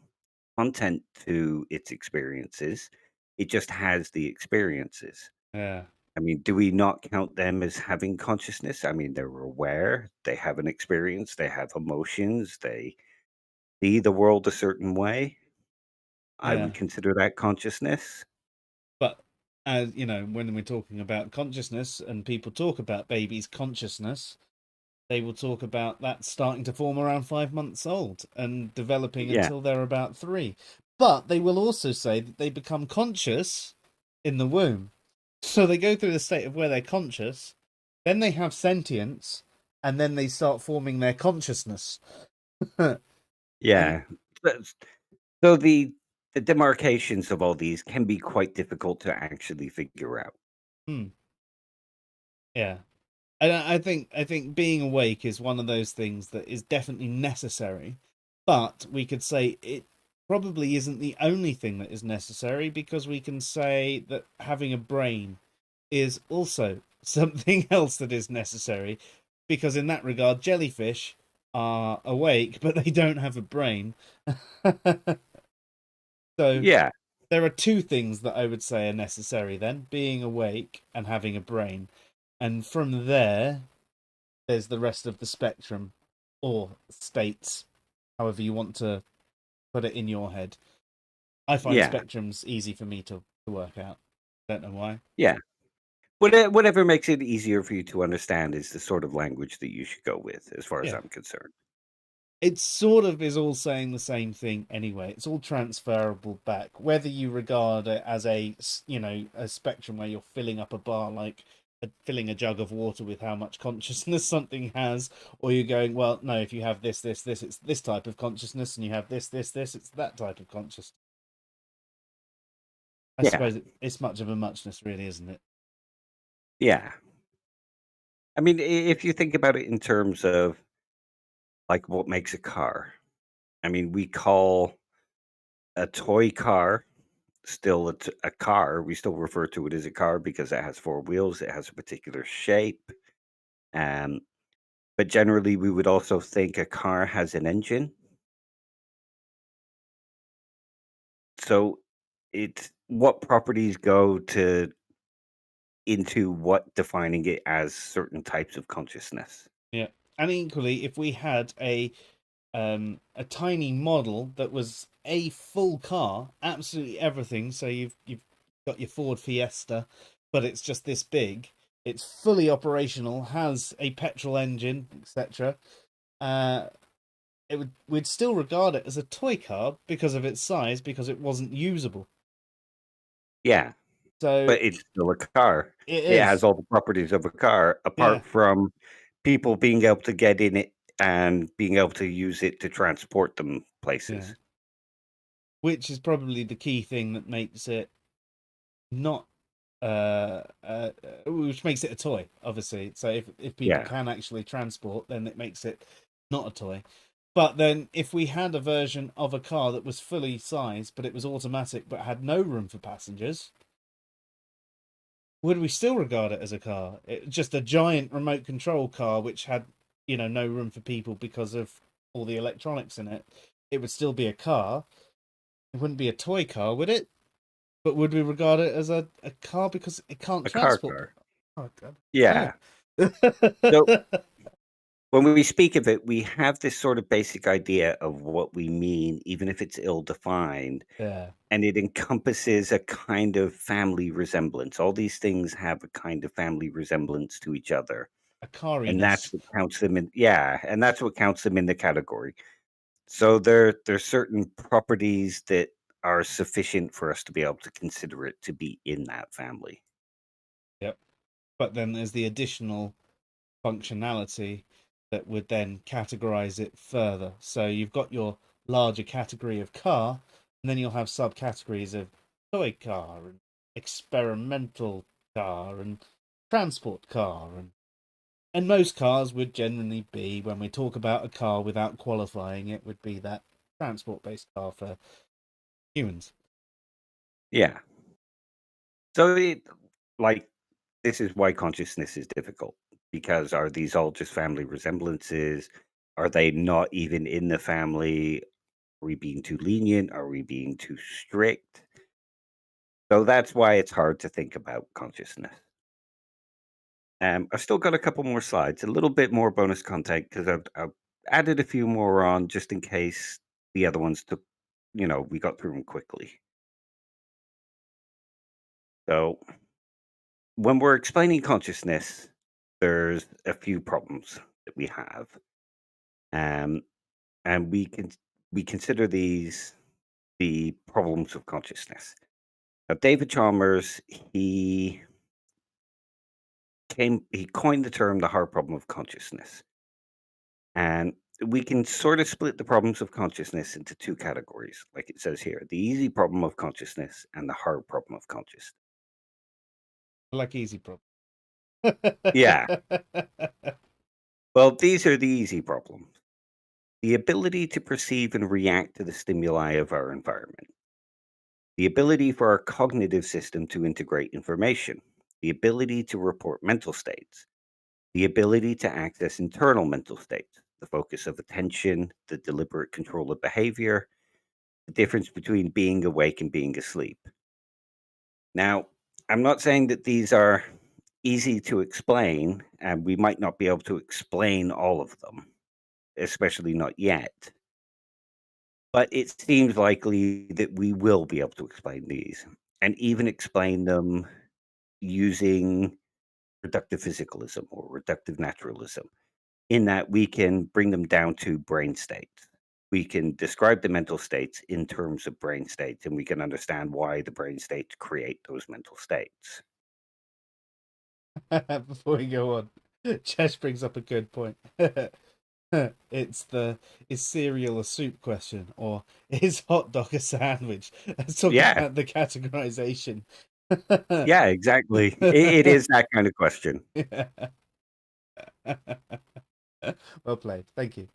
content to its experiences. It just has the experiences. Yeah, I mean, do we not count them as having consciousness? I mean, they're aware, they have an experience, they have emotions, they see the world a certain way. I yeah. would consider that consciousness. But as you know, when we're talking about consciousness and people talk about babies' consciousness, they will talk about that starting to form around 5 months old and developing Yeah, until they're about 3. But they will also say that they become conscious in the womb. So they go through the state of where they're conscious, then they have sentience, and then they start forming their consciousness. And yeah. But- So the demarcations of all these can be quite difficult to actually figure out. hmm, yeah. And I think being awake is one of those things that is definitely necessary, but we could say it probably isn't the only thing that is necessary, because we can say that having a brain is also something else that is necessary, because in that regard jellyfish are awake but they don't have a brain. So Yeah, there are two things that I would say are necessary then: being awake and having a brain. And from there, there's the rest of the spectrum, or states, however you want to put it in your head. I find yeah, spectrums easy for me to work out. Don't know why. yeah. Whatever makes it easier for you to understand is the sort of language that you should go with, as far as Yeah. I'm concerned. It sort of is all saying the same thing anyway. It's all transferable back, whether you regard it as a spectrum where you're filling up a bar like filling a jug of water with how much consciousness something has, or you're going, well, no, if you have this, it's this type of consciousness, and you have this, it's that type of consciousness. I Yeah, suppose it's much of a muchness, really, isn't it? yeah. I mean, if you think about it in terms of like what makes a car, I mean, we call a toy car still a car. We still refer to it as a car because it has four wheels, it has a particular shape. Um, but generally, we would also think a car has an engine. So it's what properties go to into what defining it as certain types of consciousness. Yeah. And equally, if we had a tiny model that was a full car, absolutely everything. So you've got your Ford Fiesta, but it's just this big. It's fully operational, has a petrol engine, etc. Uh, we'd still regard it as a toy car because of its size, because it wasn't usable. Yeah, So but it's still a car. it It has is, all the properties of a car, yeah, apart from people being able to get in it and being able to use it to transport them yeah. places. Which is probably the key thing that makes it not which makes it a toy, obviously. So if people Yeah, can actually transport, then it makes it not a toy. But then if we had a version of a car that was fully sized, but it was automatic, but had no room for passengers, would we still regard it as a car? Just a giant remote control car which had, no room for people because of all the electronics in it. It would still be a car. It wouldn't be a toy car, would it? But would we regard it as a car because it can't a car transport car. people? Oh, God. Yeah. So No. when we speak of it, we have this sort of basic idea of what we mean, even if it's ill defined, Yeah, and it encompasses a kind of family resemblance. All these things have a kind of family resemblance to each other. a And that's cariness. what counts them in, yeah, and that's what counts them in the category. So there's certain properties that are sufficient for us to be able to consider it to be in that family. Yep. But then there's the additional functionality that would then categorize it further. So you've got your larger category of car, and then you'll have subcategories of toy car and experimental car and transport car, and most cars would generally be, when we talk about a car without qualifying it, would be that transport based car for humans. Yeah. So like this is why consciousness is difficult, because are these all just family resemblances? Are they not even in the family? Are we being too lenient? Are we being too strict? So that's why it's hard to think about consciousness. I've still got a couple more slides, a little bit more bonus content because I've added a few more on just in case the other ones took, we got through them quickly. So when we're explaining consciousness, there's a few problems that we have, um, and we consider these the problems of consciousness. Now, David Chalmers, he coined the term the hard problem of consciousness. And we can sort of split the problems of consciousness into two categories, like it says here: the easy problem of consciousness and the hard problem of consciousness. Like easy problem. Yeah. Well, these are the easy problems: the ability to perceive and react to the stimuli of our environment, the ability for our cognitive system to integrate information, the ability to report mental states, the ability to access internal mental states, the focus of attention, the deliberate control of behavior, the difference between being awake and being asleep. Now, I'm not saying that these are easy to explain, and we might not be able to explain all of them, especially not yet. But it seems likely that we will be able to explain these and even explain them using reductive physicalism or reductive naturalism, in that we can bring them down to brain states. We can describe the mental states in terms of brain states, and we can understand why the brain states create those mental states. Before we go on, Chesh brings up a good point. It's the is cereal a soup question, or is hot dog a sandwich? Let's talk Yeah, about the categorization. yeah, exactly. It is that kind of question. Well played. Thank you.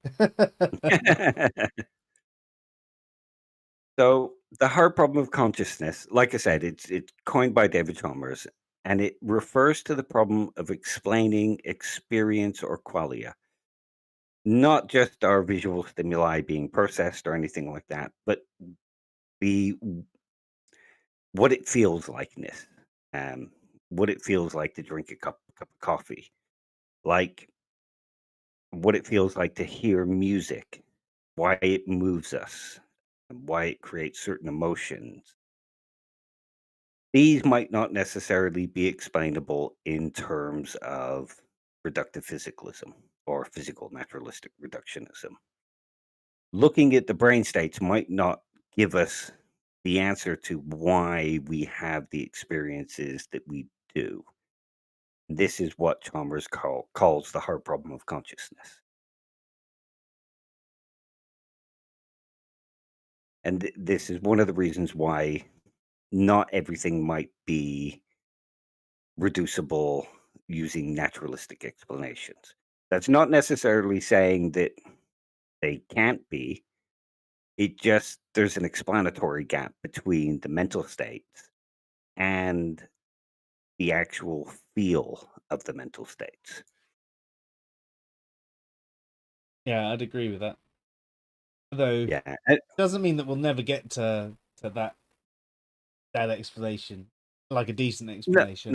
So the hard problem of consciousness, like I said, it's coined by David Chalmers, and it refers to the problem of explaining experience or qualia, not just our visual stimuli being processed or anything like that, but the what it feels likeness, um, what it feels like to drink a cup of coffee, like what it feels like to hear music, why it moves us, and why it creates certain emotions. These might not necessarily be explainable in terms of reductive physicalism or physical naturalistic reductionism. Looking at the brain states might not give us the answer to why we have the experiences that we do. This is what Chalmers calls the hard problem of consciousness. And this is one of the reasons why not everything might be reducible using naturalistic explanations. That's not necessarily saying that they can't be. It just there's an explanatory gap between the mental states and the actual feel of the mental states. Yeah, I'd agree with that. Though Yeah. doesn't mean that we'll never get to that explanation, like a decent No, explanation.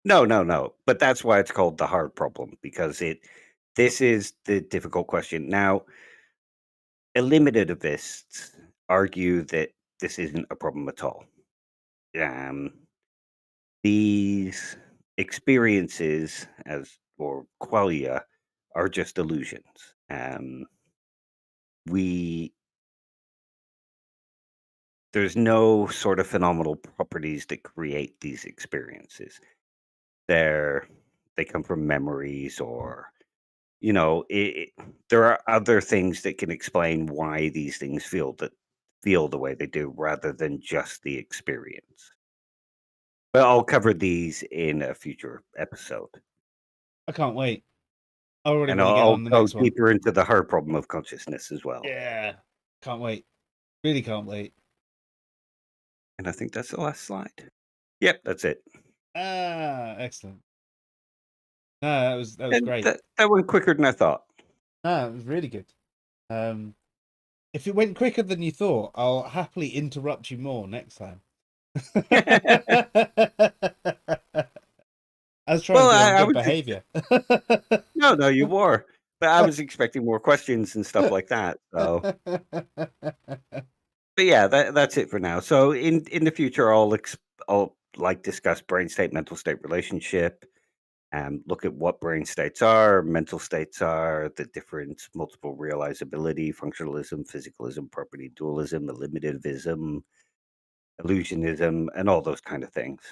no, no. But that's why it's called the hard problem because this is the difficult question. Now, eliminativists argue that this isn't a problem at all. Um, these experiences as or qualia are just illusions. We There's no sort of phenomenal properties that create these experiences. They're they come from memories or there are other things that can explain why these things feel the way they do rather than just the experience. But I'll cover these in a future episode. I can't wait. I already And want to get I'll on the go next one. deeper into the hard problem of consciousness as well. Yeah, can't wait. Really can't wait. And I think that's the last slide. Yep, that's it. Excellent. No, that was And great. that went quicker than I thought. No, it was really good. If it went quicker than you thought, I'll happily interrupt you more next time. I was trying Well, to be on I good was behavior. no, you were. But I was expecting more questions and stuff like that. So, but yeah, that's it for now. So in the future, I'll like discuss brain state mental state relationship and look at what brain states are, mental states are, the different multiple realizability, functionalism, physicalism, property dualism, eliminativism, illusionism, and all those kind of things.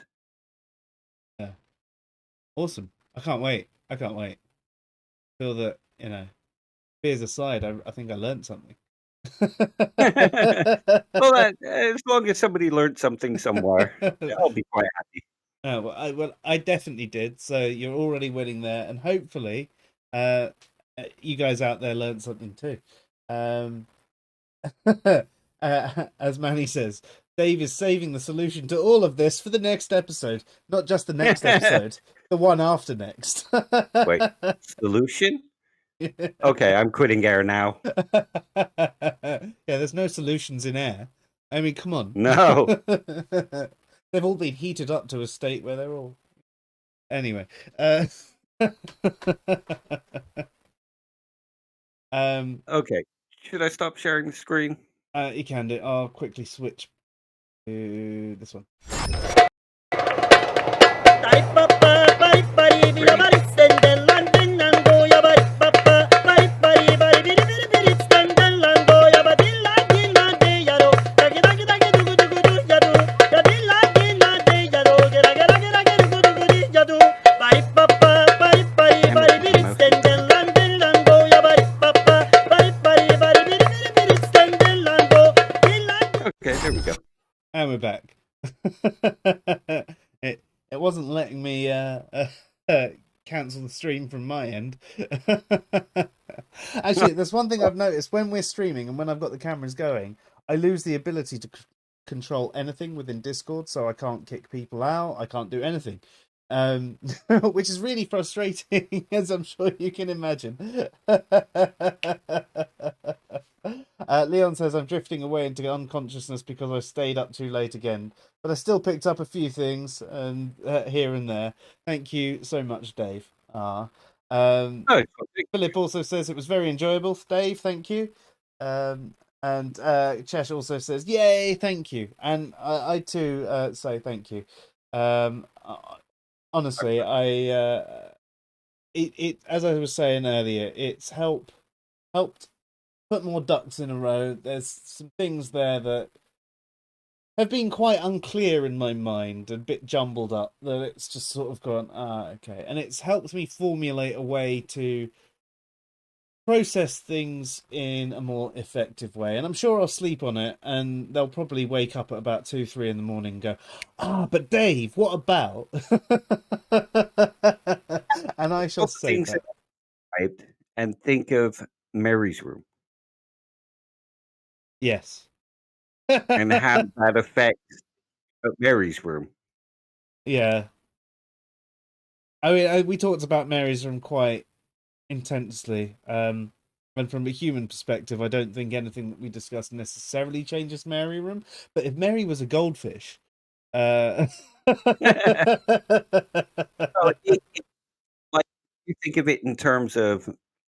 Yeah, awesome. I can't wait. I can't wait. Feel that, fears aside, I think I learned something. Well, as long as somebody learned something somewhere, I'll be quite happy. I definitely did. So you're already winning there, and hopefully, uh, you guys out there learned something too. Um, as Manny says, Dave is saving the solution to all of this for the next episode, not just the next episode, the one after next. Wait, solution? Okay, I'm quitting air now. Yeah, there's no solutions in air. I mean, come on. No. They've all been heated up to a state where they're all. Anyway. Uh... Okay. Should I stop sharing the screen? You can do. I'll quickly switch to this one. Ready? Camera and mouse. it it wasn't letting me cancel the stream from my end. Actually, there's one thing I've noticed when we're streaming and when I've got the cameras going, I lose the ability to control anything within Discord, so I can't kick people out. I can't do anything, which is really frustrating, as I'm sure you can imagine. Leon says, I'm drifting away into unconsciousness because I stayed up too late again, but I still picked up a few things and here and there. Thank you so much, Dave. Oh, it's fine. Philip also says it was very enjoyable, Dave. Thank you. And Chesh also says, yay, thank you. And I too say thank you. Honestly, it as I was saying earlier, it's helped put more ducks in a row. There's some things there that have been quite unclear in my mind, a bit jumbled up, that it's just sort of gone, okay. And it's helped me formulate a way to process things in a more effective way. And I'm sure I'll sleep on it, and they'll probably wake up at about 2, 3 in the morning and go, but Dave, what about? And I shall All the say things that that. I typed and think of Mary's room Yes. and how that affects Mary's room. Yeah. I mean, we talked about Mary's room quite intensely. And from a human perspective, I don't think anything that we discussed necessarily changes Mary room. But if Mary was a goldfish, Well, like you think of it in terms of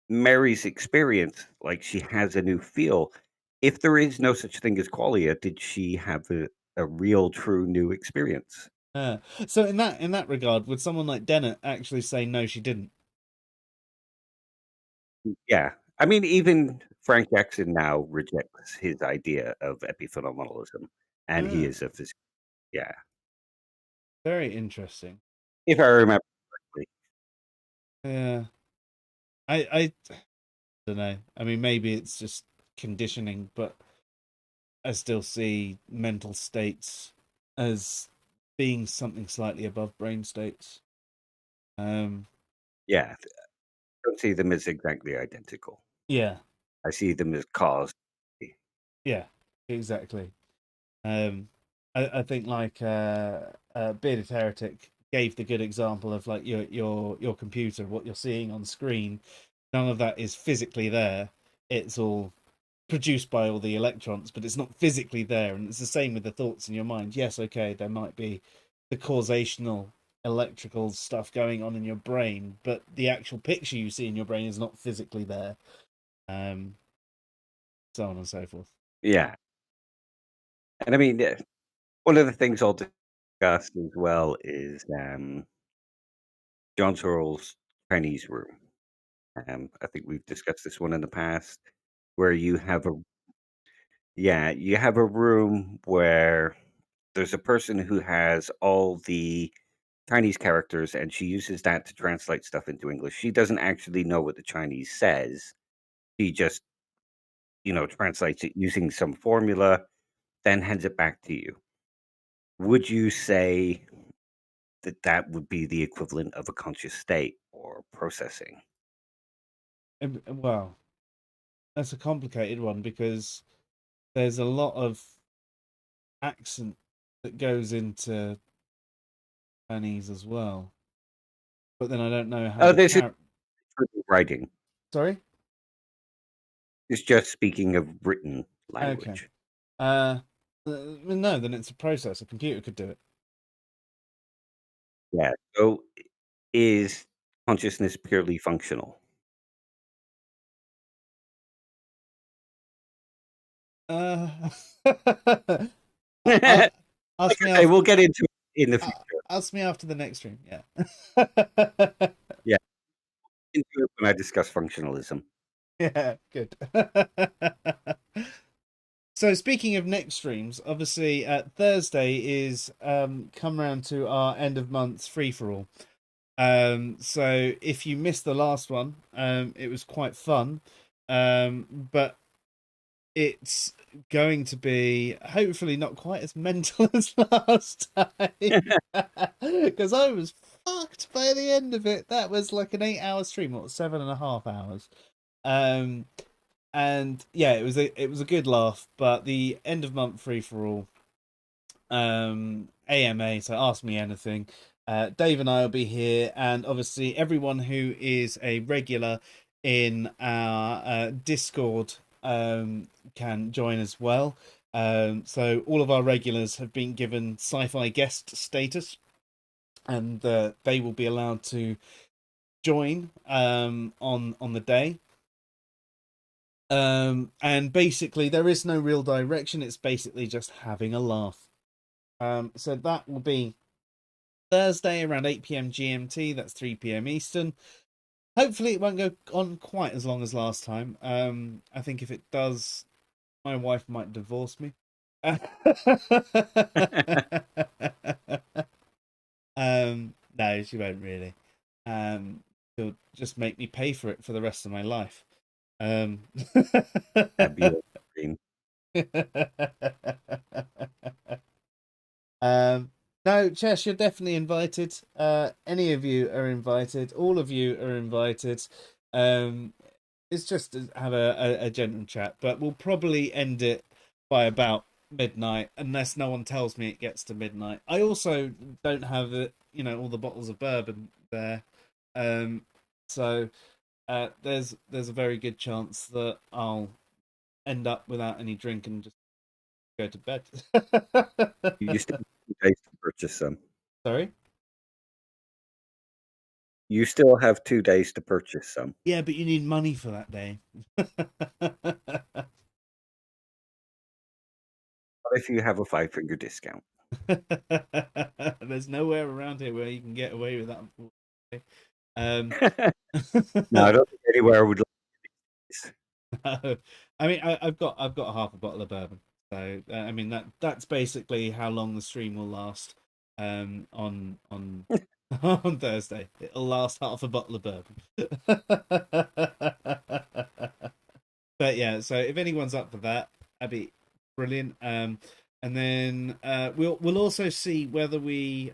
Mary's experience, like she has a new feel. If there is no such thing as qualia, did she have a real, true new experience? so in that regard, would someone like Dennett actually say no, she didn't? Yeah. I mean, even Frank Jackson now rejects his idea of epiphenomenalism, and he Ah, is a physicist. Yeah. very interesting. If I remember correctly. Yeah, I don't know. I mean, maybe it's just conditioning, but I still see mental states as being something slightly above brain states. Um, Yeah. I don't see them as exactly identical. yeah, I see them as cause. yeah, exactly. Um, I think like Bearded Heretic gave the good example of like your computer, what you're seeing on screen. None of that is physically there. It's all produced by all the electrons, but it's not physically there. And it's the same with the thoughts in your mind. Yes, okay, there might be the causational electrical stuff going on in your brain, but the actual picture you see in your brain is not physically there. Um, so on and so forth. Yeah. And I mean, one of the things I'll discuss as well is John Searle's Chinese room. I think we've discussed this one in the past, where you have a room where there's a person who has all the Chinese characters, and she uses that to translate stuff into English. She doesn't actually know what the Chinese says. She just, translates it using some formula, then hands it back to you. Would you say that that would be the equivalent of a conscious state or processing? Well, that's a complicated one because there's a lot of accent that goes into Chinese as well. But then I don't know how Oh, the this is character. writing. Sorry. It's just speaking of written Okay. language. No, then it's a process. A computer could do it. Yeah. So is consciousness purely functional? Uh, Like ask me I say, after. we'll get into it in the future. Ask me after the next stream. Yeah. Yeah, into it when I discuss functionalism. Yeah. Good. So speaking of next streams, obviously Thursday is come round to our end of month free for all. So if you missed the last one, it was quite fun. But it's going to be hopefully not quite as mental as last time, because I was fucked by the end of it. That was like an 8 hour stream, or 7.5 hours. Um, and yeah, it was a good laugh. But the end of month free for all, AMA. So ask me anything. Dave and I will be here, and obviously everyone who is a regular in our Discord can join as well. So all of our regulars have been given SciPhi guest status, and they will be allowed to join on the day. And basically there is no real direction. It's basically just having a laugh. So that will be Thursday around 8 p.m. GMT. That's 3 p.m. Eastern. Hopefully it won't go on quite as long as last time. I think if it does, my wife might divorce me. No, she won't really. She'll just make me pay for it for the rest of my life. That'd be a dream. No, Chess, you're definitely invited. Any of you are invited. All of you are invited. It's just to have a gentle chat, but we'll probably end it by about midnight, unless no one tells me it gets to midnight. I also don't have all the bottles of bourbon there, so there's a very good chance that I'll end up without any drink and just go to bed. You still have 2 days to purchase some. Sorry. You still have 2 days to purchase some. Yeah, but you need money for that day. What if you have a 5-finger discount? There's nowhere around here where you can get away with that, unfortunately. No, I don't think anywhere would like this. I mean, I've got half a bottle of bourbon, so I mean that's basically how long the stream will last. On on Thursday, it'll last half a bottle of bourbon. But yeah, so if anyone's up for that, that'd be brilliant. And then we'll also see whether we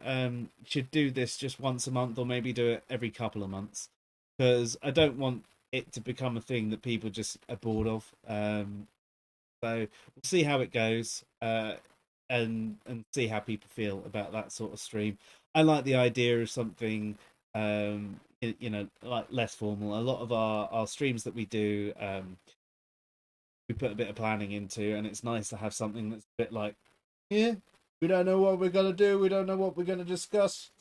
should do this just once a month, or maybe do it every couple of months, because I don't want it to become a thing that people just are bored of. So we'll see how it goes, and see how people feel about that sort of stream. I like the idea of something like less formal. A lot of our streams that we do, we put a bit of planning into, and it's nice to have something that's a bit like, yeah, we don't know what we're gonna do, we don't know what we're gonna discuss.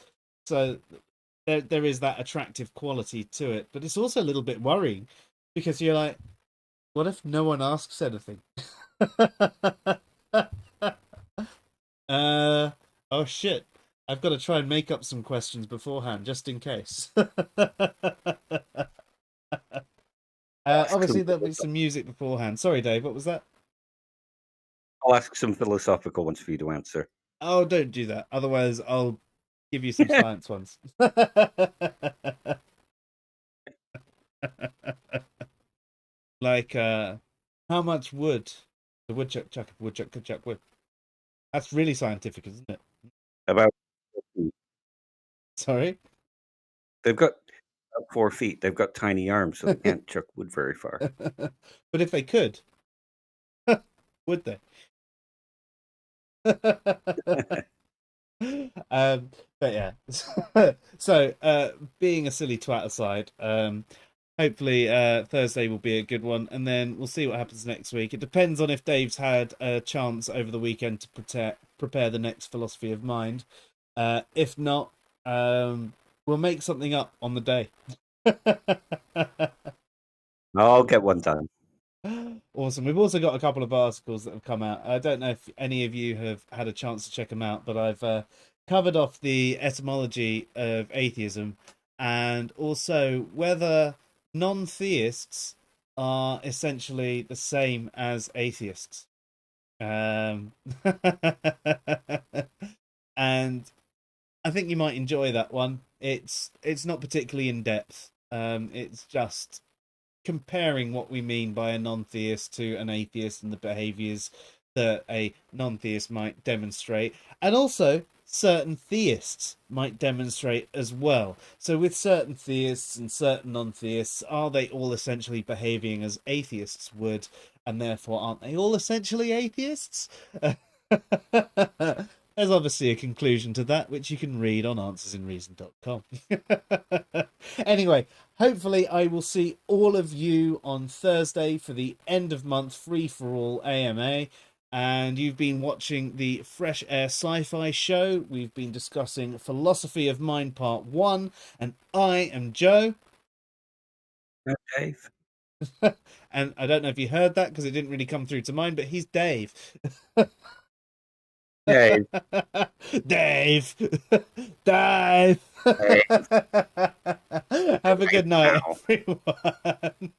So there is that attractive quality to it, but it's also a little bit worrying, because you're like, what if no one asks anything? Oh shit, I've got to try and make up some questions beforehand just in case. Obviously there'll be some music beforehand. Sorry, Dave, what was that? I'll ask some philosophical ones for you to answer. Oh, don't do that. Otherwise, I'll give you some science ones. Like, how much wood the woodchuck chuck if woodchuck could chuck wood? That's really scientific, isn't it? About Sorry? they've got about 4 feet. They've got tiny arms, so they can't chuck wood very far. But if they could, would they? But yeah. So being a silly twat aside, hopefully Thursday will be a good one, and then we'll see what happens next week. It depends on if Dave's had a chance over the weekend to prepare the next philosophy of mind. If not, we'll make something up on the day. I'll get one done. Awesome. We've also got a couple of articles that have come out. I don't know if any of you have had a chance to check them out, but I've covered off the etymology of atheism, and also whether non-theists are essentially the same as atheists. And I think you might enjoy that one. It's not particularly in depth. It's just comparing what we mean by a non-theist to an atheist and the behaviors that a non-theist might demonstrate, and also certain theists might demonstrate as well. So with certain theists and certain non-theists, are they all essentially behaving as atheists would, and therefore aren't they all essentially atheists? There's obviously a conclusion to that, which you can read on answersinreason.com. Anyway, hopefully I will see all of you on Thursday for the end of month free for all AMA. And you've been watching the Fresh Air Sci-Fi show. We've been discussing Philosophy of Mind Part 1. And I am Joe. Dave. And I don't know if you heard that because it didn't really come through to mine, but he's Dave. Dave. Dave. Dave. Dave. Have a good night, Now. everyone.